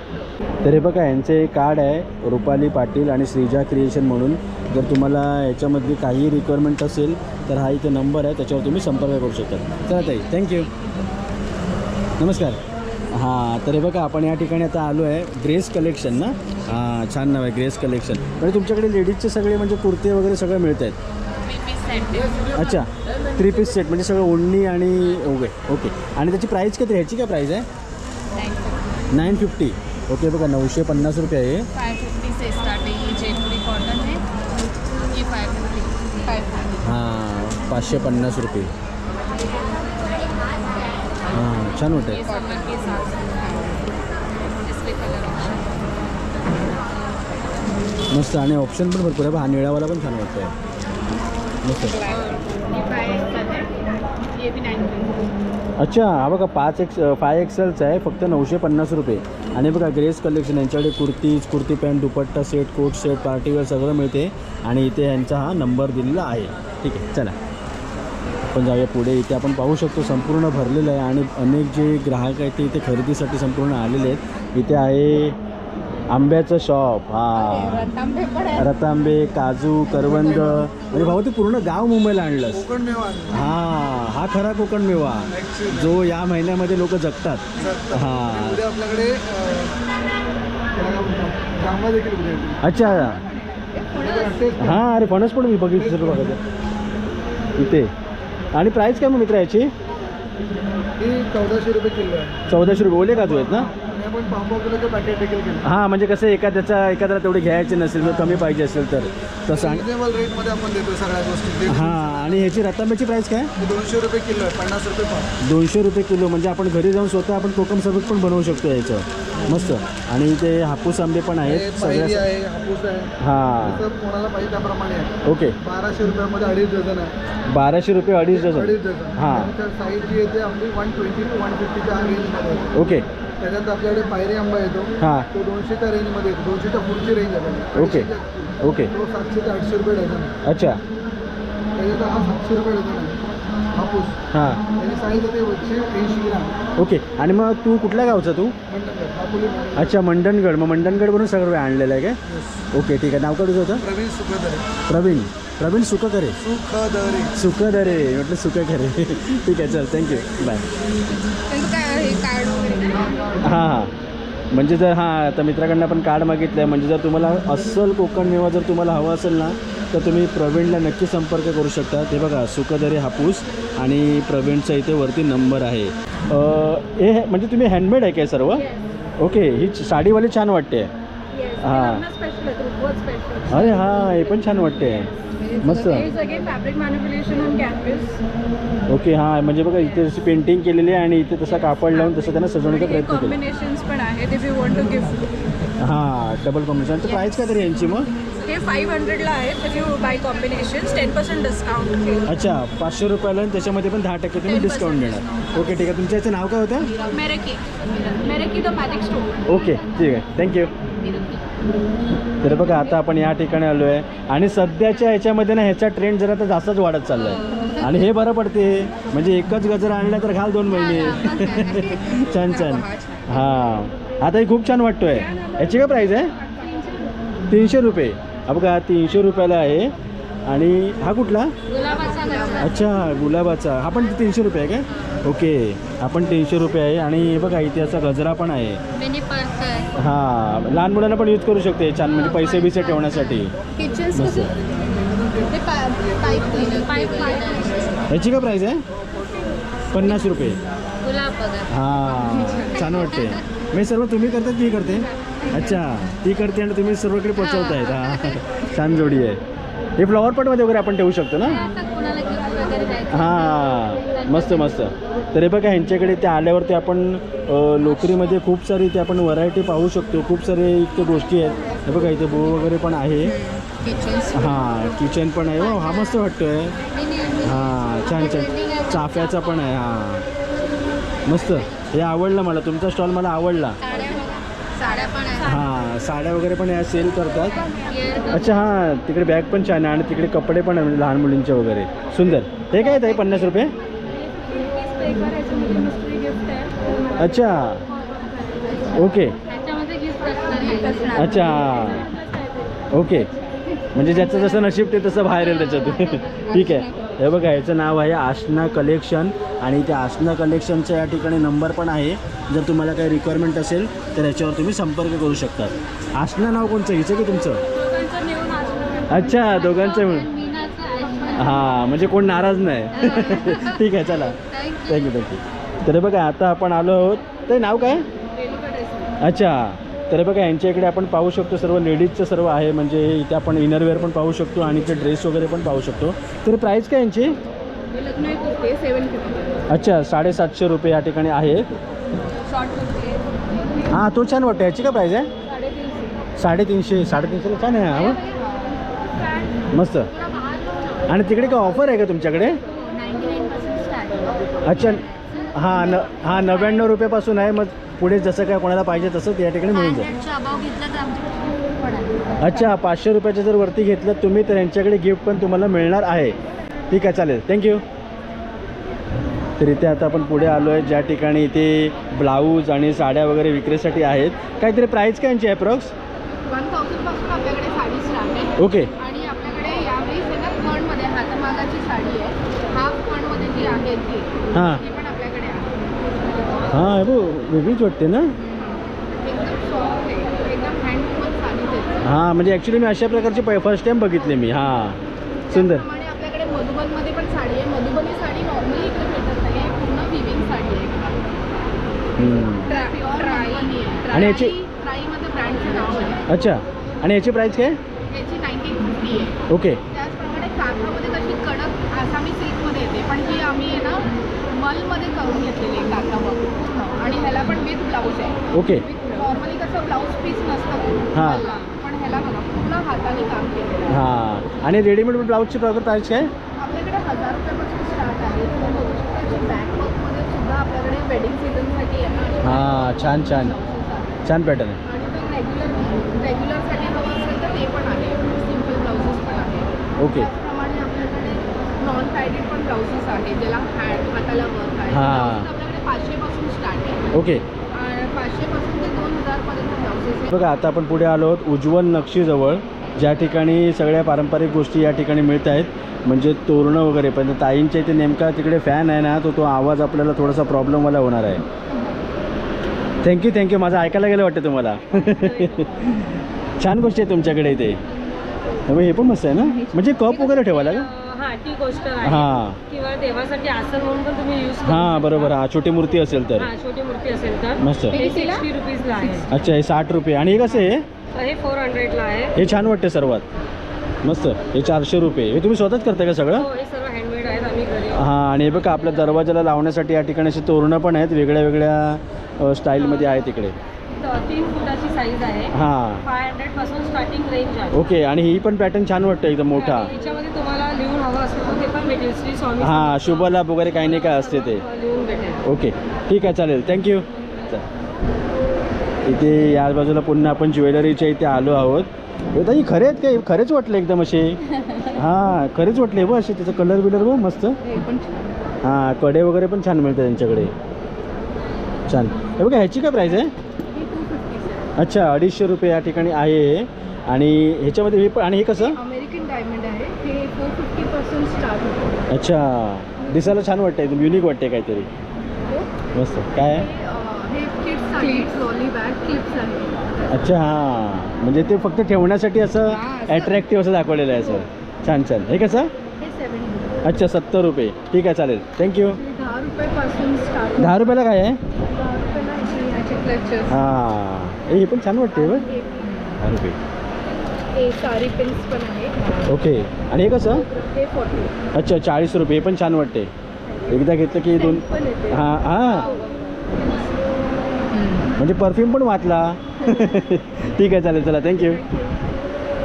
C: तर हे बघा यांचे कार्ड आहे रुपाली पाटील आणि श्रीजा क्रिएशन म्हणून. जर तुम्हाला याच्यामधली काही रिक्वायरमेंट असेल तर हा इथे नंबर आहे त्याच्यावर तुम्ही संपर्क करू शकता. चला ताई थँक्यू. नमस्कार. हां तर हे बघा आपण या ठिकाणी आता आलो आहे ड्रेस कलेक्शन ना. हां छान नाव आहे ग्रेस कलेक्शन. म्हणजे तुमच्याकडे लेडीजचे सगळे म्हणजे कुर्ते वगैरे सगळे मिळत आहेत? अच्छा 3 पीस सेट म्हणजे सगळं ओढणी आणि ओके. आणि त्याची प्राईस किती? ह्याची काय प्राईस आहे? 950. ओके बघा 950 रुपये आहे.
F: 550 से स्टार्टिंग जयपुरी कॉटन है. ये 550.
C: हां 550 रुपये. हां छान वाटतं.
F: ये कॉटन के साथ इसमें कलर ऑप्शन
C: मस्त. आणि ऑप्शन पण भरपूर आहे. हा निळावाला पण छान वाटतं आहे मस्त.
F: ये भी 950.
C: अच्छा हा बघा 5 XLचा आहे फक्त 950 रुपये. आणि बघा ग्रेस कलेक्शन यांच्याकडे कुर्ती पॅन्ट दुपट्टा सेट कोट सेट पार्टीवेअर सगळं मिळते. आणि इथे यांचा हा नंबर दिलेला आहे. ठीक आहे चला आपण जाऊया पुढे. इथे आपण पाहू शकतो संपूर्ण भरलेलं आहे आणि अनेक जे ग्राहक आहेत ते इथे खरेदीसाठी संपूर्ण आलेले आहेत. इथे आहे आंब्याचं शॉप. हां रतांबे काजू करवंद म्हणजे भाऊ ते पूर्ण गाव मुंबईला आणलंस. हां हा खरा कोकण मेवा जो या महिन्यामध्ये लोक जगतात. हां अच्छा हां अरे फणस पण मी बघितलं सर बघायचं इथे. आणि प्राईस काय मग मित्र याची?
H: 1400 रुपये किलो आहे.
C: 1400 रुपये. ओले काजू आहेत ना?
H: आपण 5 किलोचे पॅकेट देखील केलं.
C: हां म्हणजे कसं एखाद्याला तेवढी घ्यायची नसेल किंवा कमी पाहिजे असेल तर तसं. आणि
H: रिजनेबल रेटमध्ये आपण देतो सगळ्या गोष्टी.
C: हां आणि ह्याची रतांब्याची प्राईस काय?
H: 200 रुपये किलो आहे, 50 रुपये पाव.
C: 200 रुपये किलो. म्हणजे आपण घरी जाऊन स्वतः आपण कोकम सरबत पण बनवू शकतो याचं. मस्त. आणि ते हापूस आंबे पण आहेत
H: पायरी
C: सगळ्या.
H: आहे, हापूस आहे.
C: हां
H: जसं कोणाला पाहिजे त्याप्रमाणे आहे.
C: ओके.
H: 1200 रुपयामध्ये 2.5 डझन आहे.
C: 1200 रुपये 2.5 डझन.
H: 2.5 डझन.
C: हां
H: त्यानंतर साईज जी येते आपली 120 to 150च्या रेंजमध्ये आहे.
C: ओके.
H: त्याच्यात आपल्याकडे पायरी आंबा येतो.
C: हां
H: तो 200च्या रेंजमध्ये येतो. 200च्या पुढची रेंज आहे.
C: ओके. ओके.
H: तो 700 ते 800 रुपये डझन आहे.
C: अच्छा.
H: त्याच्यात हा 700 रुपये डझन आहे हापूस.
C: हां
H: त्याची साईज येते 180 ग्राम.
C: ओके. आणि मग तू कुठल्या गावचा तू?
H: मंडणगड, हापुली मंडणगड.
C: अच्छा मंडणगड. मग मंडणगडवरून सगळं आणलेलं आहे काय? ओके ठीक आहे. नाव काय तुझं होतं?
H: प्रवीण सुखदरे.
C: प्रवीण सुखकरे.
H: सुखदरे.
C: सुखदरे म्हटलं सुखकरे. ठीक आहे चल थँक्यू बाय. हां हां म्हणजे जर हां आता मित्राकडनं आपण कार्ड मागितलं आहे. म्हणजे जर तुम्हाला अस्सल कोकण मेवा जर तुम्हाला हवा असेल ना तर तुम्ही प्रवीणला नक्की संपर्क करू शकता. ते बघा सुखदरे हापूस आणि प्रवीणचा इथे वरती नंबर आहे. हे म्हणजे तुम्ही हँडमेड आहे काय सर्व? ओके. ही साडीवाली छान वाटते. हां अरे हां हे पण छान वाटते. मस्त.
A: सगळे fabric manipulation on canvas.
C: Okay. हां म्हणजे बघा इथे जशी पेंटिंग केलेली आहे आणि इथे तसा कापड लावून तसं त्यांना सजवण्याचा प्रयत्न केला.
A: कॉम्बिनेशन्स पण आहेत if you want to gift.
C: हां डबल कॉम्बिनेशन. तर प्राईस काय तरी यांची मग?
A: हे 500ला आहे if you buy combinations 10% discount.
C: अच्छा 500 रुपयाला आणि त्याच्यामध्ये पण 10% तुम्ही
A: 10%
C: डिस्काउंट देणार. ओके ठीक आहे. तुमच्या याचं नाव काय होतं?
A: मेरेकी द मॅजिक स्टोर.
C: ओके ठीक आहे थँक्यू. तर बघा आता आपण या ठिकाणी आलो आहे आणि सध्याच्या ह्याच्यामध्ये ना ह्याचा ट्रेंड जरा तर जास्तच वाढत चालला आहे. आणि हे बरं पडते म्हणजे एकच गजरा आणला तर घाल 2 महिने. छान छान. हां आता हे खूप छान वाटतो आहे. याची काय प्राईस आहे? 300 रुपये. हा बघा 300 रुपयाला आहे. आणि हा कुठला? अच्छा गुलाबाचा. हा पण 300 रुपये आहे काय? ओके. हा पण 300 रुपये आहे. आणि बघा इथे असा गजरा पण आहे. हां लहान मुलांना पण यूज करू शकते छान म्हणजे पैसे बिसे ठेवण्यासाठी. मस्त. याची काय प्राईस आहे? 50 रुपये. हां छान वाटते. मी सर्व तुम्ही करतात की करते? अच्छा ती करते आणि तुम्ही सर्वकडे पोचवतायत. हां छान जोडी आहे. हे फ्लॉवर पॉटमध्ये वगैरे आपण ठेवू शकतो ना? हां मस्त मस्त. तर हे बघा ह्यांच्याकडे ते आल्यावरती आपण लोकरीमध्ये खूप सारी ते आपण व्हरायटी पाहू शकतो. खूप सारे इथे गोष्टी आहेत. हे बघा इथे बो वगैरे पण आहे. हां किचन पण आहे. हो हा मस्त वाटतो आहे. हां छान छान. चाफ्याचा पण आहे. हां मस्त. हे आवडलं मला. तुमचा स्टॉल मला आवडला. हां साड्या वगैरे पण या सेल करतात. अच्छा हां तिकडे बॅग पण छान आहे आणि तिकडे कपडे पण आहे म्हणजे लहान मुलींचे वगैरे सुंदर. हे काय आहे 50 रुपये? अच्छा ओके. अच्छा ओके. म्हणजे ज्याचं जसं नशीब ते तसं बाहेर येईल त्याच्यातून. ठीक आहे. हे बघा याचं नाव आहे आशना कलेक्शन आणि त्या आशना कलेक्शनच्या या ठिकाणी नंबर पण आहे. जर तुम्हाला काही रिक्वायरमेंट असेल तर याच्यावर तुम्ही संपर्क करू शकता. आशना नाव कोणचं हिचं की तुमचं? अच्छा दोघांचं मिळून. हां म्हणजे कोण नाराज नाही. ठीक आहे चला थँक्यू. तर बघा आता आपण आलो आहोत. ते नाव काय? अच्छा. तर बघा यांच्या इकडे आपण पाहू शकतो सर्व लेडीजचं सर्व आहे. म्हणजे इथे आपण इनरवेअर पण पाहू शकतो आणि इथे ड्रेस वगैरे पण पाहू शकतो. तर प्राईस काय यांची? अच्छा 750 रुपये या ठिकाणी आहे. हां तो छान वाटतो. याची काय प्राईस आहे? 350. 350 छान आहे. हां मस्त. आणि तिकडे काय ऑफर आहे का तुमच्याकडे? अच्छा हां 99 रुपयापासून आहे. मग पुढे जसं काय कोणाला पाहिजे तसं त्या ठिकाणी मिळून जाईल. अच्छा 500 रुपयाच्या जर वरती घेतलं तुम्ही तर यांच्याकडे गिफ्ट पण तुम्हाला मिळणार आहे. ठीक आहे चालेल थँक्यू. तर इथे आता आपण पुढे आलो आहे ज्या ठिकाणी इथे ब्लाऊज आणि साड्या वगैरे विक्रीसाठी आहेत. काहीतरी प्राईस काय यांची अप्रॉक्स?
E: 1000 पासून आपल्याकडे साडी स्टार्ट आहे.
C: ओके.
E: आणि आपल्याकडे यावेळी फणमध्ये हातमागाची साडी आहे. हाफ फणमध्ये जी आहे ती
C: हां
E: ती पण आपल्याकडे आहे.
C: हां हो वेगळीच वाटते ना.
E: एकदम सॉफ्ट आहे. एकदम हँडवूमन साडी.
C: हां म्हणजे ॲक्च्युली मी अशा प्रकारची फर्स्ट टाईम बघितले मी. हां सुंदर.
E: त्याप्रमाणे आपल्याकडे मधुबनमध्ये पण साडी आहे. मधुबनी साडी नॉर्मली इकडे भेटत नाही. पूर्ण विविंग साडी आहे.
C: आणि याची
B: ट्राईमध्ये ब्रँडचं नाव आहे.
C: अच्छा, आणि याची प्राईस काय?
B: याची 1950 आहे.
C: ओके.
B: त्याचप्रमाणे काठामध्ये कशी कडक आसामी सिल्कमध्ये येते, पण ही आम्ही आहे ना मलमध्ये करून घेतलेली आहे काठावर पूर्ण. आणि ह्याला पण विथ ब्लाऊज आहे.
C: ओके.
B: नॉर्मली कसं ब्लाऊज पीस नसतं
C: हां.
B: मलला, पण ह्याला बघा पूर्ण हाताने काम केलेलं आहे.
C: हां, आणि रेडीमेड ब्लाऊजची प्राईस काय?
B: आपल्याकडे 1000 रुपयापासून स्टार्ट आहे. तुम्ही बघू शकता याची बॅकवर्कमध्ये सुद्धा आपल्याकडे वेडिंग सीझनसाठी आहे ना.
C: हां, छान छान छान पॅटर्न आहे.
B: आणि तो रेग्युलरसाठी हवं असेल तर ते पण आहे. सिम्पल ब्लाउजेस पण आहे.
C: ओके.
B: त्याचप्रमाणे आपल्याकडे नॉन टायडेड पण ब्लाउजेस आहे, ज्याला हाताला वर्क आहे.
C: हां.
B: ब्लाउजेस आपल्याकडे 500 पासून स्टार्ट आहे.
C: ओके.
B: आणि 500 पासून ते 2000 पर्यंत ब्लाउजेस आहे.
C: बघा, आता आपण पुढे आलो आहोत उज्ज्वल नक्षीजवळ, ज्या ठिकाणी सगळ्या पारंपरिक गोष्टी या ठिकाणी मिळत आहेत, म्हणजे तोरणं वगैरे. पण ताईंच्या इथे नेमका तिकडे फॅन आहे ना, तो आवाज आपल्याला थोडासा प्रॉब्लेमवाला होणार आहे. थँक्यू. माझं ऐकायला गेलं वाटतं तुम्हाला. छान गोष्टी आहे तुमच्याकडे इथे. त्यामुळे हे पण मस्त आहे ना, म्हणजे कप वगैरे ठेवायला का?
A: हां, ती गोष्ट आहे.
C: हां
A: किंवा देवासाठी आसन म्हणून पण तुम्ही यूज
C: हां, बरोबर. हां, छोटी मूर्ती असेल तर
A: हां, छोटी मूर्ती असेल तर
C: मस्त.
A: हे 60 रुपीजला आहे.
C: अच्छा, हे 60 रुपये. आणि हे कसं आहे?
A: हे 400ला आहे.
C: हे छान वाटते सर्वात मस्त. हे 400 रुपये. हे तुम्ही स्वतःच करता का सगळं?
A: हो, हे सर्व हँडमेड आहेत आम्ही घरी.
C: हां, आणि हे बघा, आपल्या दरवाजाला लावण्यासाठी या ठिकाणी अशी तोरणं पण आहेत, वेगळ्या वेगळ्या स्टाईलमध्ये आहेत इकडे.
A: 3 फुटाची साईज आहे.
C: हां,
A: 500 पासून स्टार्टिंग रेंज आहे.
C: ओके. आणि ही पण पॅटर्न छान वाटतं एकदम मोठा.
A: आणि याच्यामध्ये तुम्हाला लिहून हवं असेल तर ते पण भेटेल. श्री स्वामी
C: हां, शुभलाभ वगैरे काही नाही काय असते ते.
A: लिहून भेटेल.
C: ओके, ठीक आहे, चालेल. थँक्यू. इथे या बाजूला पुन्हा आपण ज्वेलरीच्या इथे आलो आहोत. हे ताई खरे आहेत काय? खरेच वाटले एकदम असे. हां, खरेच वाटले बघ असे. त्याचा कलर बिलर बघ मस्त. हां, कडे वगैरे पण छान मिळतात त्यांच्याकडे. छान. हे बघा, ह्याची काय प्राईस आहे? अच्छा, 250 रुपये या ठिकाणी आहे. आणि ह्याच्यामध्ये हे पण, आणि हे कसं?
B: अमेरिकन डायमंड आहे. हे 450 पासून स्टार्ट होतं.
C: अच्छा, दिसायला छान वाटतं, एकदम युनिक वाटते काहीतरी. मस्त. काय आहे?
B: हे किड्स आहे. ट्रॉली बॅग क्लिप्स आहे.
C: अच्छा, हां, म्हणजे ते फक्त ठेवण्यासाठी असं ॲट्रॅक्टिव्ह असं दाखवलेलं आहे असं. छान. हे कसं?
B: हे 70.
C: अच्छा, 70 रुपये. ठीक आहे, चालेल. थँक्यू.
B: 10 रुपयापासून स्टार्ट.
C: 10 रुपयाला काय आहे?
B: 10 रुपयाला ह्याचे क्लचेस.
C: हां, हे पण छान वाटते बघ. 10 रुपये.
B: हे साडी पिन्स पण आहे.
C: ओके. आणि हे कसं?
B: हे 40.
C: अच्छा, 40 रुपये. हे पण छान वाटते. एकदा घेतलं की दोन.
B: पण येते.
C: हां, म्हणजे परफ्यूम पण वाचला. ठीक आहे, चालेल. चला, थँक्यू.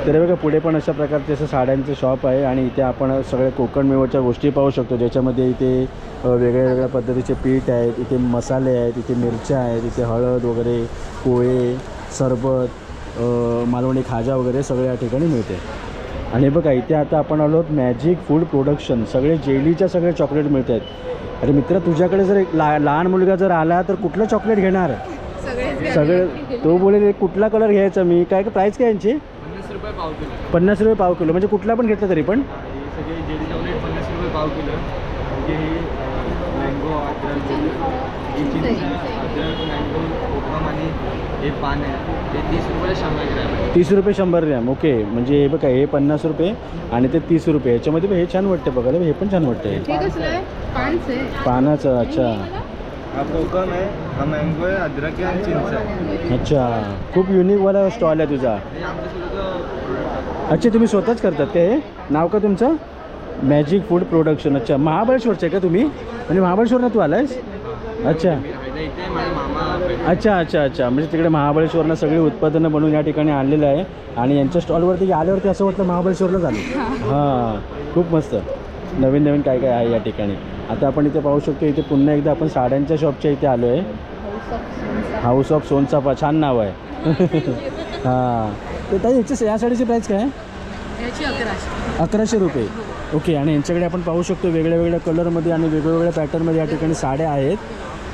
C: तर बघा, पुढे पण अशा प्रकारचे असं साड्यांचं शॉप आहे. आणि इथे आपण सगळ्या कोकण मेवाच्या गोष्टी पाहू शकतो, ज्याच्यामध्ये इथे वेगळ्या वेगळ्या पद्धतीचे पीठ आहेत, इथे मसाले आहेत, इथे मिरच्या आहेत, इथे हळद वगैरे, पोहे, सरबत, मालवणी खाजा वगैरे सगळ्या या ठिकाणी मिळते. आणि बघा, इथे आता आपण आलो आहोत मॅजिक फूड प्रोडक्शन. सगळे जेलीच्या सगळे चॉकलेट मिळत आहेत. अरे मित्रा, तुझ्याकडे जर एक लहान मुलगा जर आला तर कुठलं चॉकलेट घेणार? सगळे. तो बोलेल कुठला कलर घ्यायचा मी. काय प्राईस काय यांची?
D: 50 रुपये पाव किलो.
C: 50 रुपये पाव किलो. म्हणजे कुठला पण घेतला तरी पण?
D: सगळे जेली चॉकलेट 50 रुपये पाव किलो. म्हणजे हे मँगो, अद्रक, अद्रक, मँगो, कोकम आणि हे पान आहे ते 30 रुपये 100 ग्रॅम.
C: 30 रुपये 100 ग्रॅम. ओके. म्हणजे हे बघा, हे 50 रुपये आणि ते 30 रुपये. ह्याच्यामध्ये हे छान वाटतं बघायला. हे पण छान वाटतं.
B: हे कसलं आहे? पानचं आहे.
C: पानाचं. अच्छा.
G: हा कोकम आहे, हा मँगो आहे, अद्रक आहे आणि चिंच आहे.
C: अच्छा, खूप युनिकवाला स्टॉल आहे तुझा. अच्छा, तुम्ही स्वतःच करतात का हे? नाव का तुमचं? Magic food production. अच्छा, महाबळेश्वरचं आहे का तुम्ही? म्हणजे महाबळेश्वरला तू आलायस? अच्छा.
D: इथे माझे मामा.
C: अच्छा. म्हणजे तिकडे महाबळेश्वरला सगळी उत्पादनं बनवून या ठिकाणी आणलेलं आहे. आणि यांच्या स्टॉलवरती आल्यावरती असं वाटलं महाबळेश्वरला झालं. हां, खूप मस्त. नवीन काय काय आहे या ठिकाणी. आता आपण इथे पाहू शकतो. इथे पुन्हा एकदा आपण साड्यांच्या शॉपच्या इथे आलो आहे. House of Sonchafa. छान नाव आहे. हां, तर ताई या साडीची प्राईस काय आहे?
F: याची 1100.
C: 1100 रुपये. ओके. आणि यांच्याकडे आपण पाहू शकतो वेगळ्या वेगळ्या कलरमध्ये आणि वेगवेगळ्या पॅटर्नमध्ये या ठिकाणी साड्या आहेत.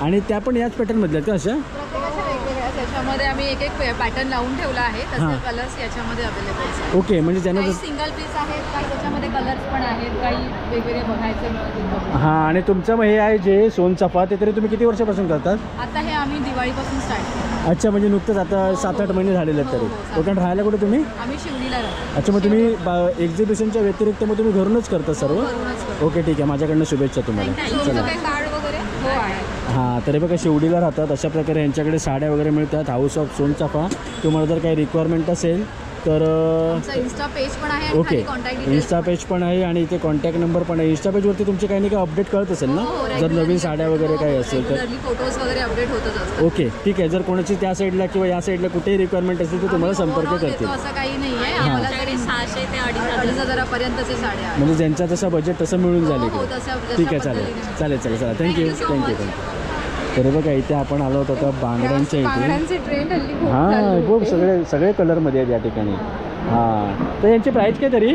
C: आणि त्या पण याच पॅटर्नमधल्या आहेत का अशा?
E: प्रत्येकाच्या वेगवेगळ्या त्याच्यामध्ये आम्ही एक पॅटर्न लावून ठेवला आहे.
C: हां.
E: तसे कलर्स याच्यामध्ये अवेलेबल आहेत.
C: ओके. म्हणजे त्यांना
E: काही सिंगल पीस आहेत, काही त्याच्यामध्ये कलर्स पण आहेत, काही वेगवेगळे बघायचे मिळतील.
C: हां. आणि तुमचं मग हे आहे जे सोनचाफा, ते तरी तुम्ही किती वर्षापासून करतात?
E: आता हे आम्ही दिवाळीपासून स्टार्ट केलं.
C: अच्छा, म्हणजे नुकतंच आता 7-8 महिने झालेले आहेत तरी. ओके. आणि राहायला कुठे तुम्ही?
E: आम्ही शिवणीला राहतो.
C: अच्छा, मग तुम्ही एक्झिबिशनच्या व्यतिरिक्त मग तुम्ही घरूनच करता सर्व?
E: घरूनच करतो.
C: ओके, ठीक आहे. माझ्याकडनं शुभेच्छा तुम्हाला.
E: तुमचं
C: चला.
E: काही कार्ड वगैरे? हो आहे.
C: हां, तर हे बघा शिवडीला राहतात. अशा प्रकारे यांच्याकडे साड्या वगैरे मिळतात. House of Sonchafa. तुम्हाला जर काही रिक्वायरमेंट असेल तर
B: आमचा इन्स्टा पेज पण आहे आणि
C: ओके,
B: खाली कॉन्टॅक्ट डिटेल्स
C: इन्स्टा पेज पण आहे आणि इथे कॉन्टॅक्ट नंबर पण आहे. इन्स्टा पेजवरती तुमचे काही नाही का अपडेट कळत असेल ना, जर नवीन साड्या वगैरे काही असेल तर.
B: फोटोज वगैरे अपडेट होतच असतात.
C: ओके, ठीक आहे. जर कोणाची त्या साईडला किंवा या साईडला कुठेही रिक्वायरमेंट असेल तर तुम्हाला संपर्क
B: Overall
C: करतील.
B: देतो असं काही नाही आहे. आम्हाला तरी 600 ते 2,500 साड्या आहेत.
C: म्हणजे ज्यांचा तसं बजेट तसं मिळून जाईल
B: हो,
C: इकडे.
B: तशा
C: ठीक आहे,
B: पद्धतीने.
C: चालेल चला thank you
B: Thank you so
C: thank you
B: much.
C: Thank you. तर हे बघा इथे आपण आलो होतो आता बांगड्यांच्या इथे.
B: बांगड्यांचे ट्रेंड हल्ली खूप
C: हां,
B: चालू
C: खूप
B: होते.
C: सगळे कलरमध्ये आहेत या ठिकाणी. हां, तर यांची प्राईस काय तरी?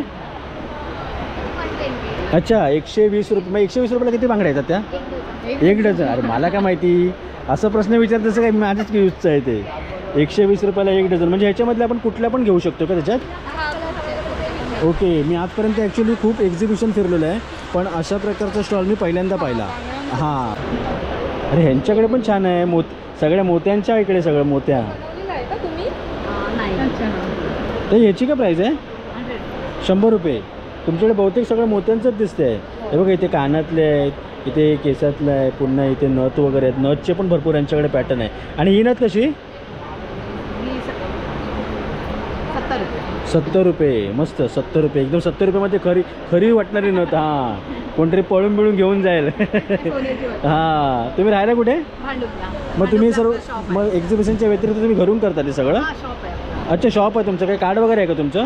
C: अच्छा, 120 रुपये. मग 120 रुपयाला किती बांगड्या येतात त्या? 1 डझन. अरे मला काय माहिती, असं प्रश्न विचारत तसं काय, माझ्याच यूजचं आहे ते. 120 रुपयाला 1 डझन. म्हणजे ह्याच्यामधले आपण कुठल्या पण घेऊ शकतो का त्याच्यात? ओके, मी आजपर्यंत ॲक्च्युली खूप एक्झिबिशन फिरलेलं आहे, पण अशा प्रकारचा स्टॉल मी पहिल्यांदा पाहिला. हां, अरे ह्यांच्याकडे पण छान आहे. सगळ्या मोत्यांच्या इकडे सगळं मोत्या. तर ह्याची काय प्राईस आहे? 100 रुपये. तुमच्याकडे बहुतेक सगळं मोत्यांचंच दिसते आहे. हे बघा इथे कानातले आहेत, इथे केसातलं आहे, पुन्हा इथे नथ वगैरे आहेत. नथचे पण भरपूर यांच्याकडे पॅटर्न आहे. आणि ही नथ कशी? 70 रुपये. मस्त, 70 रुपये. एकदम 70 रुपयामध्ये खरी वाटणारी नथ. हां, कोणतरी पळून बिळून घेऊन जाईल. हां, तुम्ही राहायला कुठे? मग तुम्ही सर्व मग एक्झिबिशनच्या व्यतिरिक्त तुम्ही घरून करता ते सगळं?
B: शॉप आहे.
C: अच्छा, शॉप आहे तुमचं. काही कार्ड वगैरे आहे का तुमचं?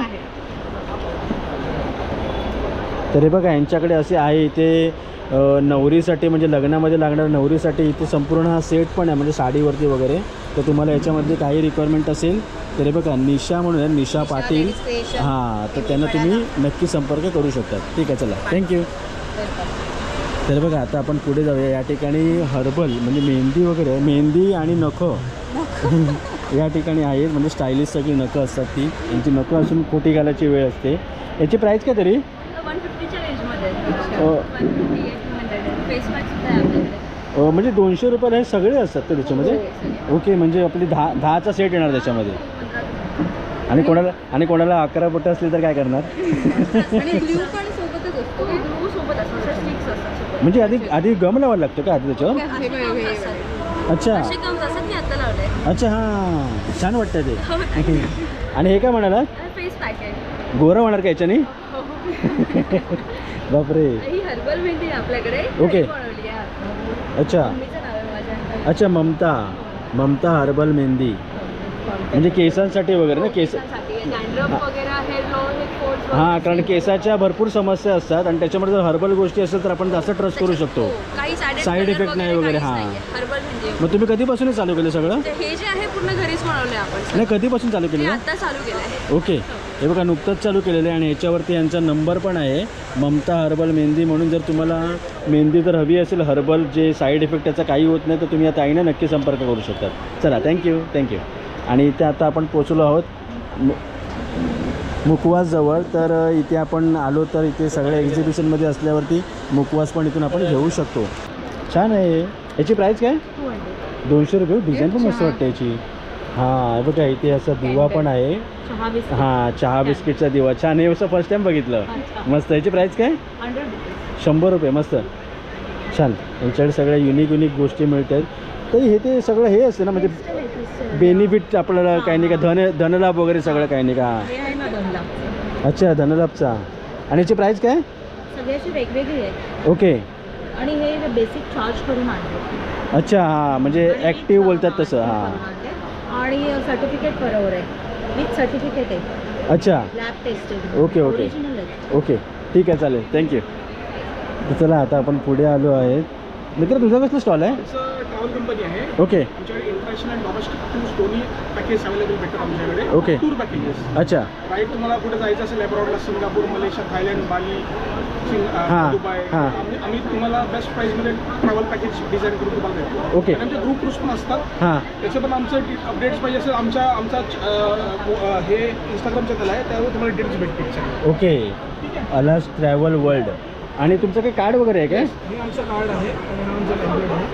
C: तर हे बघा यांच्याकडे असे आहे इथे नवरीसाठी, म्हणजे लग्नामध्ये लागणाऱ्या नवरीसाठी इथे संपूर्ण हा सेट पण आहे, म्हणजे साडीवरती वगैरे. तर तुम्हाला याच्यामध्ये काही रिक्वायरमेंट असेल तर हे बघा निशा म्हणून आहे, निशा पाटील. हां, तर त्यांना तुम्ही नक्की संपर्क करू शकता. ठीक आहे, चला थँक्यू. तर बघा आता आपण पुढे जाऊया. या ठिकाणी हर्बल म्हणजे मेहंदी वगैरे, मेहंदी आणि नखं या ठिकाणी आहेत. म्हणजे स्टायलिश सगळी नखं असतात ती. यांची नखं असून खोटी घालायची वेळ असते. याची प्राईस काय तरी?
A: 150च्या रेंजमध्ये.
C: म्हणजे 200 रुपयाला हे सगळे असतात का त्याच्यामध्ये? ओके, म्हणजे आपली 10चा सेट येणार त्याच्यामध्ये. आणि कोणाला 11 बोटं असली तर काय करणार? म्हणजे आधी गम लावायला लागतं का आधी त्याच्यावर? अच्छा अच्छा, हां, छान वाटतं ते. आणि हे काय म्हणाला?
A: फेस पॅक आहे.
C: गोरा होणार का याच्यानी? बापरे.
A: ही हर्बल मेहंदी आहे आपल्याकडे.
C: ओके.
A: बनवली आहे.
C: अच्छा
A: मम्मीचं नाव आहे माझ्या.
C: अच्छा, ममता हर्बल मेहंदी. म्हणजे केसांसाठी वगैरे ना, केस.
A: डॅन्ड्रफ वगैरे, हेअर लॉस, फोल्ड्स.
C: हां, कारण केसाच्या भरपूर समस्या असतात आणि त्याच्यामध्ये जर हर्बल गोष्टी असेल तर आपण जास्त ट्रस्ट करू शकतो.
A: काही
C: साईड इफेक्ट नाही वगैरे. हां,
A: हर्बल म्हणजे
C: मग तुम्ही कधीपासून चालू केलं सगळं?
A: हे जे आहे पूर्ण घरीच बनवलंय आपण.
C: नाही, कधीपासून चालू केलं?
A: आता चालू केलंय.
C: ओके, हे बघा नुकतंच चालू केलेलं आहे आणि ह्याच्यावरती यांचा नंबर पण आहे, ममता हर्बल मेहंदी म्हणून. जर तुम्हाला मेहंदी जर हवी असेल हर्बल, जे साईड इफेक्ट त्याचा काही होत नाही, तर तुम्ही या ताईने नक्की संपर्क करू शकतात. चला थँक्यू. आणि इथे आता आपण पोचलो आहोत मुकवासजवळ. तर इथे आपण आलो तर इथे सगळ्या एक्झिबिशनमध्ये असल्यावरती मुकवास पण इथून आपण घेऊ शकतो. छान आहे. याची प्राईस काय? 200 रुपये. डिझाईन पण मस्त वाटते याची. हां, हे बघा इथे असा दिवा पण आहे. हां, चहा बिस्किटचा दिवा छान आहे. असं फर्स्ट टाईम बघितलं. मस्त. याची प्राईस काय? 100 रुपये. मस्त, छान. याच्याकडे सगळ्या युनिक गोष्टी मिळतात. तर हे ते सगळं हे असतं ना, म्हणजे बेनिफिट आपल्याला काही नाही का, धनलाभ वगैरे सगळं काही नाही का? अच्छा, धनलाभचा. आणि याची प्राईस काय?
A: सगळ्याची वेगवेगळी आहे.
C: ओके.
A: आणि हे बेसिक चार्ज करून आणले.
C: अच्छा, हां, म्हणजे ॲक्टिव्ह बोलतात तसं. हां,
A: आणि सर्टिफिकेट बरोबर आहे, विथ सर्टिफिकेट आहे.
C: अच्छा,
A: लॅब टेस्टेड.
C: ओके.
A: ओरिजिनल आहे.
C: ओके, ठीक आहे, चालेल, थँक्यू. तर चला आता आपण पुढे आलो आहे. मित्र, तुझा कसला स्टॉल आहे?
H: ट्रॅव्हल कंपनी आहे.
C: ओके.
H: आमच्याकडे इंटरनॅशनल आणि डोमेस्टिक टूर्स दोन्ही पॅकेज अवेलेबल भेटतात आमच्याकडे.
C: ओके.
H: Tour packages.
C: अच्छा.
H: राईट, तुम्हाला कुठे जायचं असेल अब्रॉडला, सिंगापूर, मलेशिया, थायलंड, बाली, दुबई,
C: हां.
H: आम्ही तुम्हाला बेस्ट प्राईसमध्ये ट्रॅव्हल पॅकेज डिझाईन करून तुम्हाला देतो.
C: ओके.
H: आणि आमचे ग्रुप टूर्स पण असतात.
C: हां,
H: त्याचे पण आमचं अपडेट्स पाहिजे असेल, आमचा हे इंस्टाग्राम चॅनल आहे, त्यावर तुम्हाला डिटेल्स भेटतील.
C: ओके. Alas travel world. आणि तुमचं काही कार्ड वगैरे आहे काय?
H: हे आमचं कार्ड आहे आणि हा आमचा टेम्पलेट आहे,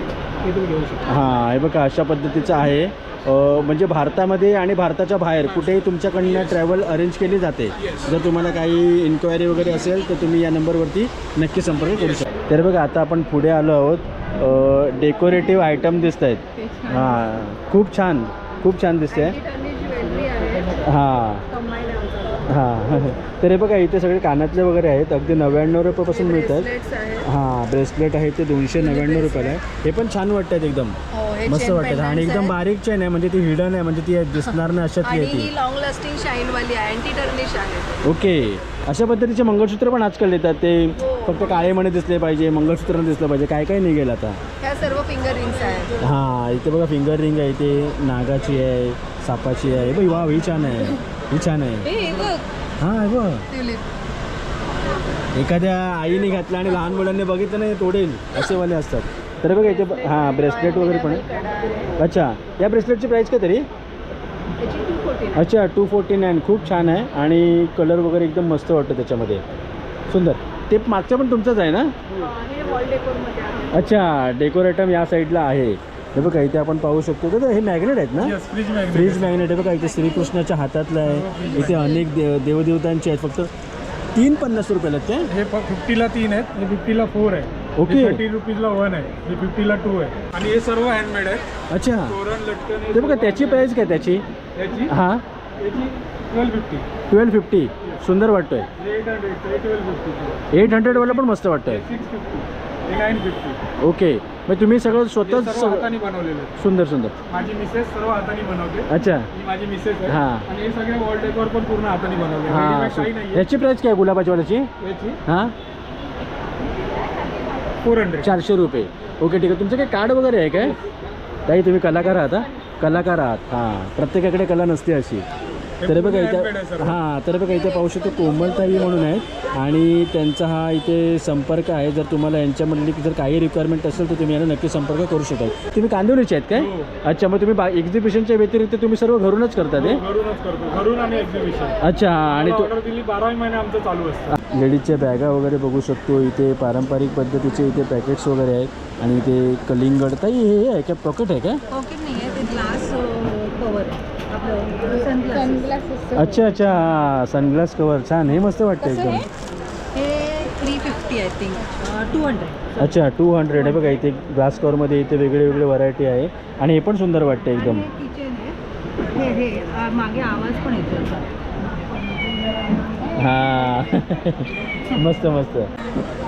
H: हे तुम्ही घेऊ शकता.
C: हां, हे बघा अशा पद्धतीचं आहे. म्हणजे भारतामध्ये आणि भारताच्या बाहेर कुठेही तुमच्याकडनं ट्रॅव्हल अरेंज केली जाते. जर तुम्हाला काही इन्क्वायरी वगैरे असेल तर तुम्ही या नंबरवरती नक्की संपर्क करू शकता. तर बघा आता आपण पुढे आलो आहोत डेकोरेटिव्ह आयटम दिसत आहेत. हां, खूप छान दिसते. हां हां तर हे बघा इथे सगळे कानातले वगैरे आहेत, अगदी 99 रुपयापासून मिळतात. हां, ब्रेसलेट आहे ते 299 रुपयाला आहे. हे पण छान वाटतात एकदम, मस्त वाटतात. आणि एकदम बारीक चेन आहे, म्हणजे ती हिडन आहे, म्हणजे ती दिसणार नाही अशातली आहे ती.
F: लॉंग लास्टिंग शाईन वाली आहे, अँटी टर्निश आहे.
C: ओके, अशा पद्धतीचे मंगळसूत्र पण आजकाल येतात. ते फक्त काळे मणी दिसले पाहिजे, मंगळसूत्र दिसलं पाहिजे, काय काय निघेल आता.
F: ह्या सर्व फिंगर रिंग्स आहेत.
C: हां, इथे बघा फिंगर रिंग आहे, इथे नागाची आहे, सापाची आहे. बाई वा, ही छान आहे, ही छान आहे. हां आहे बघ, एखाद्या आईने घातलं आणि लहान मुलांनी बघितलं नाही तोडेल असे वाले असतात. तर बघा इथे हां ब्रेसलेट वगैरे पण आहे. अच्छा, या ब्रेसलेटची प्राईस काय तरी? अच्छा 249. खूप छान आहे आणि कलर वगैरे एकदम मस्त वाटतं त्याच्यामध्ये, सुंदर. ते मागच्या पण तुमचंच आहे ना? अच्छा, डेकोरेटम या साईडला आहे. हे बघा इथे आपण पाहू शकतो. तर हे मॅग्नेट आहेत ना? फ्रीज मॅग्नेट आहे बघा. इथे श्रीकृष्णाच्या हातातलं आहे. इथे अनेक देवदेवतांचे आहेत. फक्त 350 रुपयाला ते.
H: हे 50ला 3 आहेत, हे 50ला 4 आहे.
C: ओके.
H: 30 रुपीजला 1 आहे, हे 50ला 2 आहे. आणि हे सर्व हँडमेड आहे.
C: अच्छा,
H: तोरण लटकन
C: ते बघा त्याची प्राईस काय त्याची?
H: याची
C: हां,
H: 1250.
C: 1250. सुंदर वाटतोय.
H: 800, 1250.
C: 800वाला पण मस्त वाटतंय.
H: 650, हे 950.
C: ओके, मग तुम्ही सगळं
H: हे सर्व
C: स्वतःच?
H: हाताने बनवलेलं आहे.
C: सुंदर सुंदर.
H: माझी मिसेस सर्व हाताने बनवते.
C: अच्छा
H: ही माझी मिसेस आहे.
C: हां.
H: आणि हे सगळे वॉल डेकोर पण पूर्ण हाताने बनवले.
C: हां,
H: रेडीमेड काही नाही आहे.
C: याची प्राईस काय गुलाबाची वाल्याची?
H: याची
C: हां,
H: 400.
C: 400 रुपये. ओके ठीक आहे. तुमचं काही कार्ड वगैरे आहे काय? ताई तुम्ही कलाकार आहात? कलाकार आहात. हां, प्रत्येकाकडे कला नसते अशी. तर बघा इथं, हां, तर बघा इथे पाहू शकतो कोमलताई म्हणून आहेत आणि त्यांचा हा इथे संपर्क आहे. जर तुम्हाला यांच्यामधली जर काही रिक्वायरमेंट असेल तर तुम्ही यांना नक्की संपर्क करू शकाल. तुम्ही कांदिवलीचे आहेत काय? अच्छा, मग तुम्ही एक्झिबिशनच्या व्यतिरिक्त तुम्ही सर्व घरूनच करता ते?
H: घरूनच करतो, घरून आणि एक्झिबिशन.
C: अच्छा, आणि तो
H: ऑर्डर दिली 12 महिने आमचं चालू असतं.
C: लेडीजच्या बॅगा वगैरे बघू शकतो. इथे पारंपरिक पद्धतीचे इथे पॅकेट्स वगैरे आहेत आणि इथे कलिंगड. ताई हे आहे काय, पॉकेट आहे काय?
E: पॉकेट नाही आहे, ते ग्लास कवर आहे आपलं सनग्लासेस.
C: अच्छा अच्छा, सनग्लास कवर. छान, हे मस्त वाटतं एकदम.
E: हे 350 आय थिंक 200.
C: अच्छा 200 आहे बघा. इथे ग्लास कवरमध्ये इथे वेगळे वेगळे व्हरायटी आहे आणि हे पण सुंदर वाटतं एकदम.
E: किचन आहे. हे मागे आवाज पण येतो असा.
C: हां मस्त मस्त.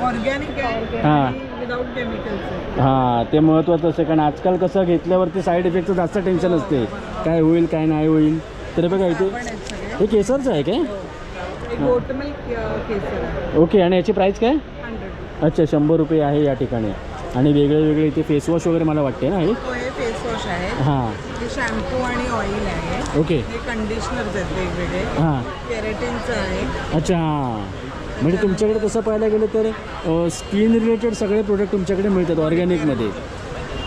F: ऑर्गॅनिक आहे,
C: हां
F: विदाउट केमिकल्स.
C: हां, ते महत्त्वाचं असतं, कारण आजकाल कसं घेतल्यावरती साईड इफेक्टचं जास्त टेन्शन असते, काय होईल काय नाही होईल. तर बघा इथे हे केसरचं आहे काय?
F: गोट मिल्क केसर आहे.
C: ओके, आणि याची प्राईस काय?
F: 100.
C: अच्छा 100 रुपये आहे या ठिकाणी. आणि वेगळे वेगळे इथे फेसवॉश वगैरे मला वाटते ना हे?
F: हे फेस वॉश आहे,
C: हां
F: हे शॅम्पू आणि ऑइल आहे.
C: ओके.
F: हे कंडिशनर्स आहेत वेगवेगळे.
C: हां,
F: केराटिनचं आहे.
C: अच्छा. म्हणजे तुमच्याकडे तसं पाहायला गेलं तर स्किन रिलेटेड सगळे प्रोडक्ट तुमच्याकडे मिळतात ऑर्गॅनिकमध्ये.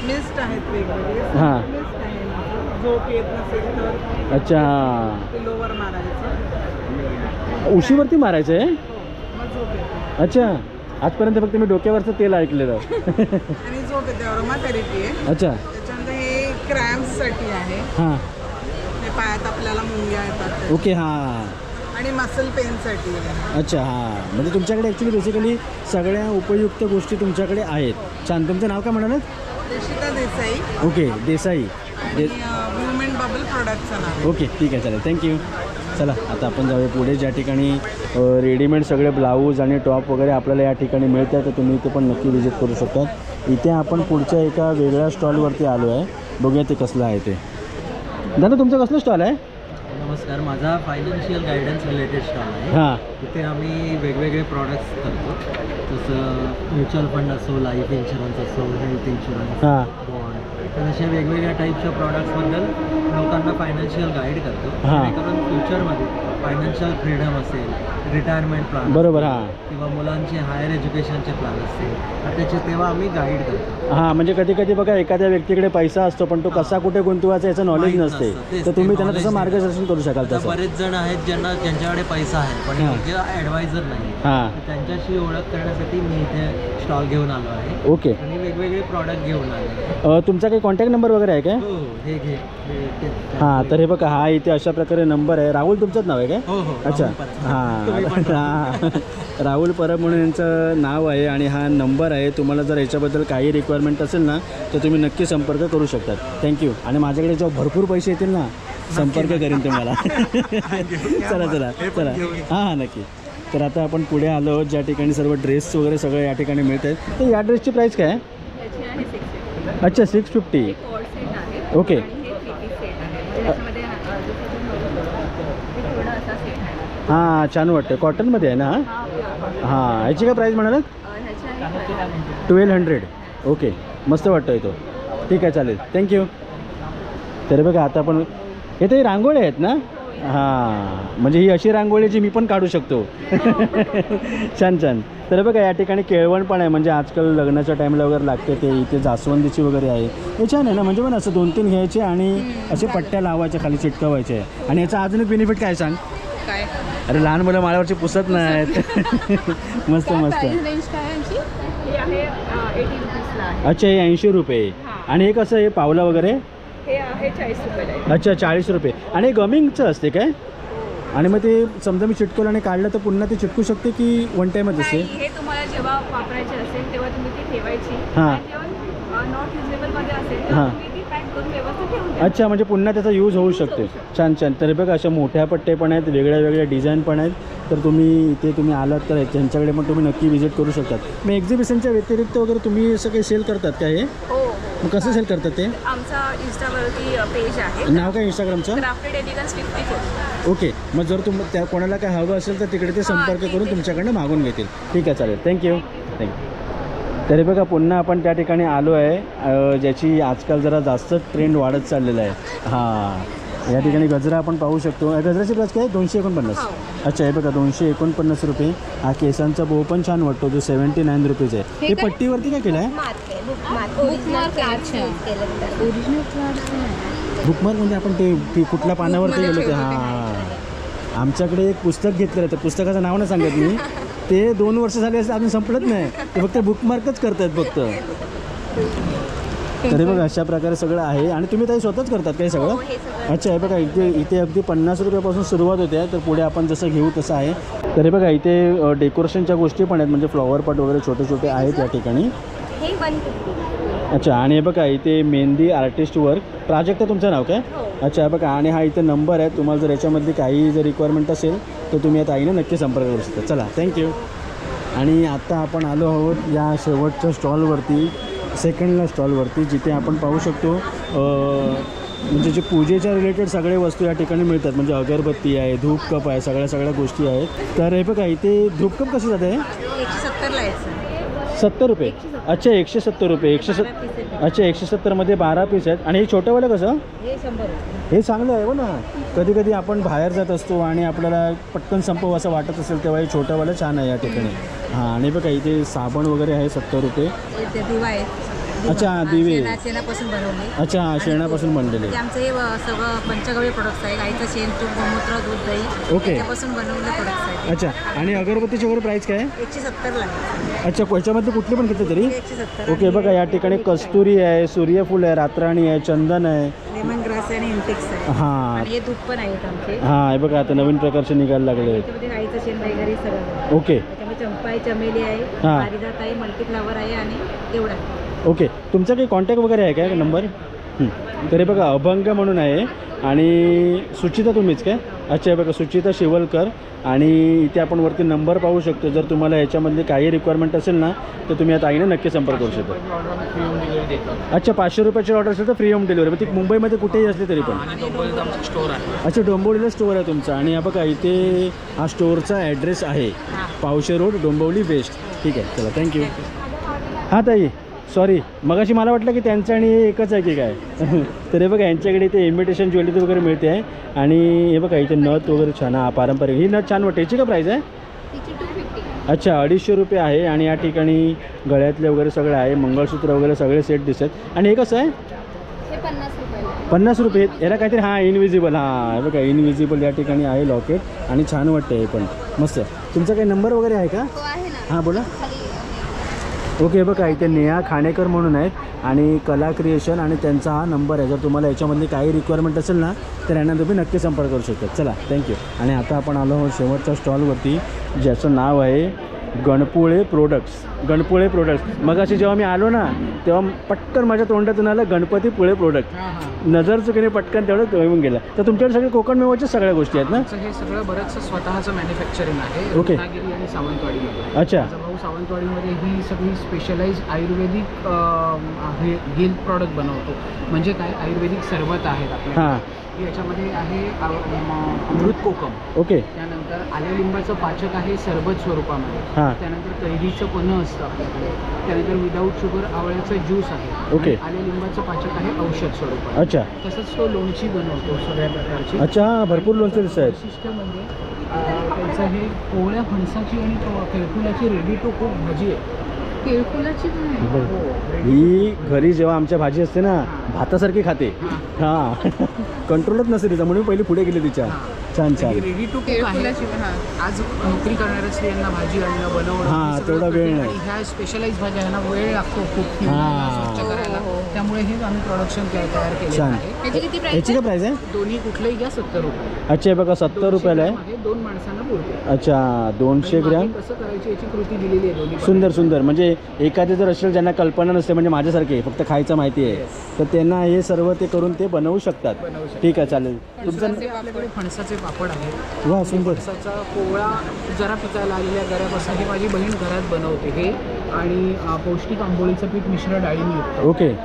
F: मिस्ट आहेत वेगवेगळे.
C: हां.
F: मिस्ट आहे माझं. झोप येत नसेल तर
C: अच्छा,
F: पिलोवर मारायचं.
C: उशीवरती मारायचं आहे?
F: मग झोप येते.
C: अच्छा, आजपर्यंत फक्त मी डोक्यावरचं तेल ऐकलेलं.
F: आणि झोप येते. अरोमा थेरपी आहे.
C: अच्छा.
F: त्याच्यानंतर हे क्रॅम्पसाठी आहे.
C: हां,
F: हे पायात आपल्याला मुंग्या येतात.
C: ओके. हां,
F: आणि मसल पेनसाठी आहे.
C: अच्छा. हां, म्हणजे तुमच्याकडे ॲक्च्युली बेसिकली सगळ्या उपयुक्त गोष्टी तुमच्याकडे आहेत. छान. तुमचं नाव काय म्हणालात?
F: Deshita Desai.
C: Okay, Desai.
F: Women bubble प्रोडक्टचं नाव.
C: ओके ठीक आहे, चालेल, थँक्यू. चला आता आपण जाऊया पुढे, ज्या ठिकाणी रेडीमेड सगळे ब्लाऊज आणि टॉप वगैरे आपल्याला या ठिकाणी मिळतात. तर तुम्ही इथे पण नक्की व्हिजिट करू शकता. इथे आपण पुढच्या एका वेगळ्या स्टॉलवरती आलो आहे. बघूया ते कसलं आहे ते. दादा तुमचं कसलं स्टॉल आहे?
I: नमस्कार, माझा फायनान्शियल गायडन्स रिलेटेड स्टॉल आहे.
C: हां,
I: इथे आम्ही वेगवेगळे प्रॉडक्ट्स करतो, जसं म्युच्युअल फंड असो, लाईफ इन्शुरन्स असो, हेल्थ इन्शुरन्स,
C: हां,
I: बॉन्ड, तर अशा वेगवेगळ्या टाईपच्या प्रॉडक्ट्सबद्दल लोकांना फायनान्शियल गाईड करतो.
C: हां.
I: जेणेकरून फ्युचरमध्ये फायनान्शियल फ्रीडम असेल, रिटायरमेंट प्लॅन
C: बरोबर. हां
I: किंवा मुलांचे हायर एज्युकेशनचे प्लॅन असतील, तर त्याचे तेव्हा आम्ही गाईड करतो.
C: हां, म्हणजे कधी कधी बघा एखाद्या व्यक्तीकडे पैसा असतो पण तो कसा कुठे गुंतवायचा याचं नॉलेज
I: माहीत
C: नसते.
I: नसतं. तेच
C: तर
I: ते
C: तुम्ही त्यांना
I: knowledge
C: तसं
I: नाही.
C: मार्गदर्शन करू शकाल
I: आता
C: तसं.
I: बरेच जण आहेत ज्यांच्याकडे पैसा आहे पण
C: हां.
I: योग्य ॲडवायझर नाही.
C: हां,
I: तर त्यांच्याशी ओळख करण्यासाठी मी इथे स्टॉल घेऊन आलो आहे
C: ओके.
I: आणि वेगवेगळे प्रॉडक्ट घेऊन आले.
C: तुमचा काही कॉन्टॅक्ट नंबर वगैरे आहे काय?
I: हो, हे घे.
C: हां, तर हे बघा हा इथे अशा प्रकारे नंबर आहे. राहुल तुमचंच नाव आहे काय?
I: हो हो.
C: अच्छा.
I: राहुल पत्रा. तुम्ही पण
C: हां हां राहुल परब म्हणून यांचं नाव आहे आणि हा नंबर आहे. तुम्हाला जर याच्याबद्दल काही रिक्वायरमेंट असेल ना तर तुम्ही नक्की संपर्क करू शकतात. थँक्यू. आणि माझ्याकडे जेव्हा भरपूर पैसे येतील ना संपर्क करीन तुम्हाला. चला चला चला हां नक्की. तर आता आपण पुढे आलो ज्या ठिकाणी सर्व ड्रेस वगैरे सगळे या ठिकाणी मिळत आहेत. तर या ड्रेसची प्राईस काय आहे?
A: याची आहे 650.
C: अच्छा 650.
A: कोड सेट आहे
C: ओके.
A: आणि हे 3 पीस सेट आहे. त्याच्यामध्ये हे थोडं असा सेट आहे.
C: हां छान वाटतं. कॉटनमध्ये आहे ना हा?
A: हा प्युअर
C: हां याची काय प्राईस म्हणालात?
A: ह्याची आहे
C: 1200. ओके मस्त वाटतोय तो. ठीक आहे चालेल थँक्यू. तर बघा आता आपण इथे रांगोळी आहेत ना? हां म्हणजे ही अशी रांगोळी जी मी पण काढू शकतो. छान छान. तर बघा या ठिकाणी केळवण पण आहे म्हणजे आजकाल लग्नाच्या टाईमला वगैरे लागते ते. इथे जास्वंदीची वगैरे आहे. हे छान आहे ना म्हणजे पण असं 2-3 घ्यायचे आणि असे पट्ट्या लावायच्या खाली चिटकवायचे. आणि याचा अजून एक बेनिफिट काय सांग?
F: काय
C: अरे लहान मुलं माळ्यावरची पुसत नाहीत. मस्त मस्त.
A: रेंज काय आहे यांची? हे आहे 80 रुपीजला आहे.
C: अच्छा हे 80 रुपये. आणि हे कसं हे पावलं वगैरे?
A: हे आहे 40 रुपयाला आहे.
C: अच्छा 40 रुपये. आणि हे गमिंगचं असते काय? आणि मग ते समजा मी चिटकवलं आणि काढलं तर पुन्हा ते चिटकू शकते की वन टाईमच असते?
A: नाही, हे तुम्हाला जेव्हा वापरायचे असेल तेव्हा तुम्ही ती ठेवायची.
C: हां.
A: आणि जेव्हा नॉट युजेबलमध्ये असेल
C: हां.
A: तेव्हा तुम्ही ती पॅक करून व्यवस्थित ठेवून द्या.
C: अच्छा म्हणजे पुन्हा त्याचा यूज होऊ शकते. छान छान. तर बघा अशा मोठ्या पट्टे पण आहेत वेगळ्या वेगळ्या डिझाईन पण आहेत. तर तुम्ही इथे तुम्ही आलात तर त्यांच्याकडे पण तुम्ही नक्की व्हिजिट करू शकतात. मग एक्झिबिशनच्या व्यतिरिक्त वगैरे तुम्ही असं काही सेल करतात का हे?
A: हो
C: मग कसं सेल करतात ते?
A: आमचा इंस्टावरती पेज आहे
C: नाव काय इंस्टाग्रामचं?
A: Crafted elegance 54.
C: ओके मग जर त्या कोणाला काय हवं असेल तर तिकडे ते संपर्क करून तुमच्याकडनं मागून घेतील. ठीक आहे चालेल थँक्यू. तरी बघा पुन्हा आपण त्या ठिकाणी आलो आहे ज्याची आजकाल जरा जास्त ट्रेंड वाढत चाललेला आहे. हां या ठिकाणी गजरा आपण पाहू शकतो. गजराची प्राईस काय? 249. अच्छा हे बघा 249 रुपये. हा केसांचा बो पण छान वाटतो जो 79 रुपीज आहे. हे पट्टीवरती काय केलं आहे? बुकमार्क म्हणजे आपण ते कुठल्या पानावरती गेलो ते? हां आमच्याकडे एक पुस्तक घेतलेलं आहे. पुस्तकाचं नाव नाही सांगत मी. ते 2 वर्ष झाले असं अजून संपलत नाही. ते फक्त बुकमार्कच करतात फक्त. तरी बघा अशा प्रकारे सगळं आहे. आणि तुम्ही काही स्वतःच करतात काही सगळं? अच्छा हे बघा इथे अगदी 50 रुपयापासून सुरुवात होते. तर पुढे आपण जसं घेऊ तसं आहे. तरी बघा इथे डेकोरेशनच्या गोष्टी पण आहेत म्हणजे फ्लॉवर पॉट वगैरे छोटे छोटे आहेत या ठिकाणी. अच्छा आणि हे बघा इथे मेहंदी आर्टिस्ट वर्क प्राजक्त तुमचं नाव काय? अच्छा हे बघा आणि हा इथे नंबर आहे. तुम्हाला जर याच्यामध्ये काही जर रिक्वायरमेंट असेल तर तुम्ही या ताईने नक्की संपर्क करू शकता. चला थँक्यू. आणि आत्ता आपण आलो आहोत या शेवटच्या स्टॉलवरती सेकंडला स्टॉलवरती जिथे आपण पाहू शकतो म्हणजे जे पूजेच्या रिलेटेड सगळे वस्तू या ठिकाणी मिळतात. म्हणजे अगरबत्ती आहे धूप कप आहे सगळ्या गोष्टी आहेत. तर हे बघा इथे धूप कप कसे जात आहे?
E: 170ला आहे.
C: 70 रुपये. अच्छा 170 रुपये. 170मध्ये 12 पीस आहेत. आणि हे छोटंवालं कसं?
E: हे 100 रुपये.
C: हे चांगलं आहे हो ना. कधी कधी आपण बाहेर जात असतो आणि आपल्याला पटकन संपव असं वाटत असेल तेव्हा हे छोटंवालं छान आहे या ठिकाणी. हां आणि बघा इथे साबण वगैरे आहे 70 रुपये.
E: ते दिवा आहे.
C: अच्छा दिवे.
E: शेणापासून बनवले.
C: अच्छा शेणापासून बनलेले.
E: ते आमचं हे सगळं पंचगव्य प्रोडक्ट्स आहे. गाईचं शेण तूप गोमूत्र दूध दही
C: ओके.
E: त्याच्यापासून बनवलेले प्रोडक्ट्स आहेत.
C: अच्छा आणि अगरबत्तीची वगैरे प्राईस काय?
E: 170ला आहे.
C: अच्छा ह्याच्यामध्ये कुठली पण घेतली तरी?
E: 170.
C: ओके बघा या ठिकाणी कस्तुरी आहे सूर्यफूल आहे रातराणी आहे चंदन आहे.
E: लेमन ग्रास आणि इंटेक्स आहे.
C: हां
E: आणि हे धूप पण आहेत आमचे.
C: हां हे बघा आता नवीन प्रकारचे निघायला लागले आहेत.
E: त्याच्यामध्ये गाईचं शेण वगैरे सगळं.
C: ओके
E: त्याच्यामध्ये चंपा आहे चमेली आहे
C: हां.
E: पारिजात आहे मल्टीफ्लावर आहे आणि एवढा आहे.
C: ओके तुमचा काही कॉन्टॅक्ट वगैरे आहे काय नंबर? तरी बघा अभंग म्हणून आहे आणि सुचिता तुम्हीच काय? अच्छा हे बघा सुचिता शिवलकर. आणि इथे आपण वरती नंबर पाहू शकतो. जर तुम्हाला याच्यामधली काही रिक्वायरमेंट असेल ना तर तुम्ही या ताईने नक्की संपर्क करू शकता. अच्छा 500 रुपयाची ऑर्डर असेल तर फ्री होम डिलिव्हरी. ती मुंबईमध्ये कुठेही असली तरी पण? अच्छा डोंबिवलीला स्टोअर आहे तुमचा. आणि हा बघा इथे हा स्टोअरचा ॲड्रेस आहे पावशे रोड डोंबिवली वेस्ट. ठीक आहे चला थँक्यू. हां ताई सॉरी मगाशी मला वाटलं की त्यांचं आणि हे एकच आहे की काय. तर हे बघा यांच्याकडे इथे इमिटेशन ज्वेलरी वगैरे मिळते आहे. आणि हे बघा इथे नथ वगैरे छान पारंपरिक ही नथ छान वाटते. याची काय प्राईस आहे? अच्छा 250 रुपये आहे. आणि या ठिकाणी गळ्यातले वगैरे सगळे आहे मंगळसूत्र वगैरे सगळे सेट दिसत. आणि हे कसं आहे? 50 रुपये. याला काहीतरी हां इनविजिबल. हां हे बघा इनविजिबल या ठिकाणी आहे लॉकेट आणि छान वाटतं हे पण मस्त. तुमचा काही नंबर वगैरे आहे का? हां बोला. ओके, बघा इथे नेहा खाणेकर म्हणून आहेत आणि कला क्रिएशन, आणि त्यांचा हा नंबर आहे. जर तुम्हाला याच्यामधली काही रिक्वायरमेंट असेल ना तर यांना तुम्ही नक्की संपर्क करू शकता. चला, थँक्यू. आणि आता आपण आलो आहोत शेवटच्या स्टॉलवरती, ज्याचं नाव आहे गणपुळे प्रोडक्ट्स. गणपुळे प्रोडक्ट्स. मग अशी जेव्हा मी आलो ना तेव्हा पटकन माझ्या तोंडातून आलं गणपतीपुळे प्रोडक्ट. नजर चुकीने पटकन तेवढं कळून गेलं. तर तुमच्याकडे सगळे कोकण मेवाच्या सगळ्या गोष्टी आहेत ना?
J: हे सगळं बरंचसं स्वतःचं मॅन्युफॅक्चरिंग आहे
C: ओके.
J: रत्नागिरी आणि सावंतवाडीमध्ये.
C: अच्छा.
J: माझा भाऊ सावंतवाडीमध्ये ही सगळी स्पेशलाइज आयुर्वेदिक हेल्थ प्रॉडक्ट बनवतो. म्हणजे काय, आयुर्वेदिक सरबत आहेत आपल्या.
C: हां.
J: याच्यामध्ये आहे अमृत कोकम.
C: ओके.
J: त्यानंतर आल्या लिंबाचं पाचक आहे सरबत स्वरूपामध्ये.
C: हां.
J: त्यानंतर कैरीचं पन्हं असतं आपल्याकडे. त्यानंतर विदाऊट शुगर आवळ्याचं ज्यूस आहे.
C: ओके.
J: आल्या लिंबाचं पाचक आहे औषध स्वरूपात.
C: अच्छा.
J: तसंच तो लोणची बनवतो सगळ्या प्रकारची.
C: अच्छा, भरपूर लोणचे दिसत आहेत.
J: वैशिष्ट्य म्हणजे त्यांचं हे कोवळ्या फणसाची आणि केळफुलाची रेडी टू कुक भाजी आहे.
E: केळफुलाची
C: ही घरी जेव्हा आमच्या भाजी असते ना भातासारखी खाते. हां. कंट्रोलच नसते तिचा, म्हणून पहिली पुढे गेली तिच्या. छान छान.
J: रेडी टू कुक आहे. आज नोकरी करणाऱ्या स्त्रियांना भाजी आणणं बनवणं
C: हां,
J: हे सगळं
C: तेवढा वेळ
J: कठीण
C: नाही.
J: आणि ह्या स्पेशलाइज भाज्या ह्यांना वेळ लागतो खूप स्वच्छ करायला. त्यामुळे हे आम्ही प्रोडक्शन तयार केले
C: छान.
J: आहे.
C: याची काय प्राईस आहे?
J: दोन्ही कुठलेही घ्या 70 रुपये.
C: अच्छा, हे बघा 70 रुपयाला आहे.
J: 2 माणसांना पुरते.
C: अच्छा, 200 ग्रॅम.
J: कसं करायची याची कृती दिलेली आहे दोन्ही.
C: सुंदर सुंदर. म्हणजे एखादे जर असेल ज्यांना कल्पना नसते, म्हणजे माझ्यासारखे फक्त खायचं माहिती आहे, तर त्यांना हे सर्व ते करून ते बनवू शकतात. ठीक आहे, चालेल. तुमचं
J: आपल्याकडे फणसाचे पापड आहेत.
C: वा, सुंदर.
J: फणसाचा कोवळा जरा पिकायला आलेल्या गऱ्यापासून ही माझी बहीण घरात बनवते हे. आणि पौष्टिक आंबोळीचं पीठ मिश्र डाळींनी युक्त.
C: ओके.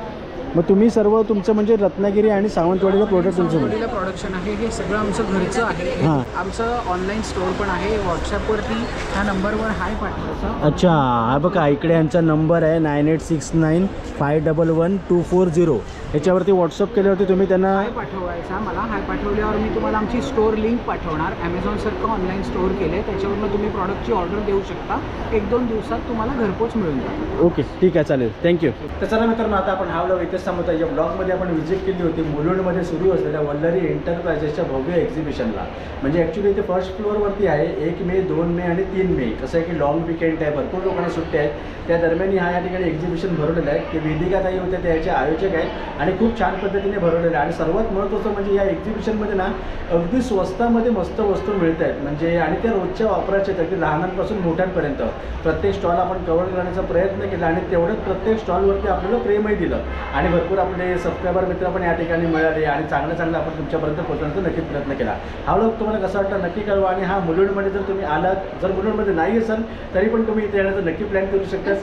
C: मग तुम्ही सर्व तुमचं म्हणजे रत्नागिरी आणि सावंतवाडीला प्रोडक्ट तुमचं
J: सावंतवाडीला प्रोडक्शन आहे. हे सगळं आमचं घरचं आहे.
C: हां.
J: आमचं ऑनलाईन स्टोअर पण आहे. व्हॉट्सॲपवरती ह्या नंबरवर हाय पाठवायचा.
C: अच्छा, हा बघा इकडे यांचा नंबर आहे 9869511240. याच्यावरती व्हॉट्सअप केल्यावरती तुम्ही त्यांना
J: हाय पाठवायचा मला. हाय पाठवल्यावर मी तुम्हाला आमची स्टोअर लिंक पाठवणार. ॲमेझॉनसारखं ऑनलाईन स्टोअर केलं आहे, त्याच्यावरनं तुम्ही प्रॉडक्टची ऑर्डर देऊ शकता. 1-2 दिवसात तुम्हाला घरपोच मिळून जाईल.
C: ओके, ठीक आहे, चालेल. थँक्यू. तर चला मित्रांनो, आता आपण हा व्लॉग इथेच थांबवतो. या ब्लॉगमध्ये आपण व्हिजिट केली होती मुलुंडमध्ये सुरू असलेल्या वल्लरी एंटरप्राइजेसच्या भव्य एक्झिबिशनला. म्हणजे ॲक्च्युली इथे फर्स्ट फ्लोअरवरती आहे. 1 मे, 2 मे आणि 3 मे. कसं आहे की लॉंग विकेंड आहे, भरपूर लोकांना सुट्ट्या आहेत. त्या दरम्यान हा या ठिकाणी एक्झिबिशन भरवलेलं आहे. ते वेदिका ताई होत्या, त्याचे आयोजक आहेत आणि खूप छान पद्धतीने भरवलेलं आहे. आणि सर्वात महत्त्वाचं म्हणजे या एक्झिबिशनमध्ये ना अगदी स्वस्तामध्ये मस्त वस्तू मिळत आहेत. म्हणजे आणि त्या रोजच्या वापराच्या आहेत, अगदी लहानांपासून मोठ्यांपर्यंत. प्रत्येक स्टॉल आपण कव्हर करण्याचा प्रयत्न केला आणि तेवढंच प्रत्येक स्टॉलवरती आपल्याला प्रेमही दिलं. आणि भरपूर आपले सबस्क्रायबर मित्र पण या ठिकाणी मिळाले आणि चांगलं आपण तुमच्यापर्यंत पोहोचण्याचा नक्कीच प्रयत्न केला. हा व्लॉग तुम्हाला कसा वाटतं नक्की कळवा. आणि हा मुलुंडमध्ये जर तुम्ही आलात, जर मुलुंडमध्ये नाही असाल तरी पण तुम्ही इथे येण्याचा नक्की प्लॅन करू शकता.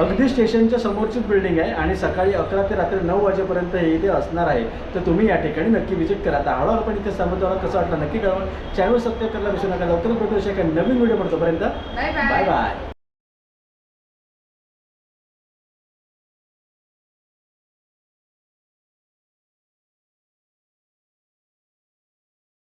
C: अगदी स्टेशनच्या समोरचीच बिल्डिंग आहे आणि सकाळी 11 ते रात्री 9 वाजेपर्यंत हे इथे असणार आहे. तर तुम्ही या ठिकाणी नक्की व्हिजिट करा. आता हळूहळू पण इथे समोर कसं वाटलं नक्की कळवा. चॅनल सबस्क्राईब करायला विसरू नका. लवकरच भेटू एका नवीन व्हिडिओ. तोपर्यंत बाय बाय.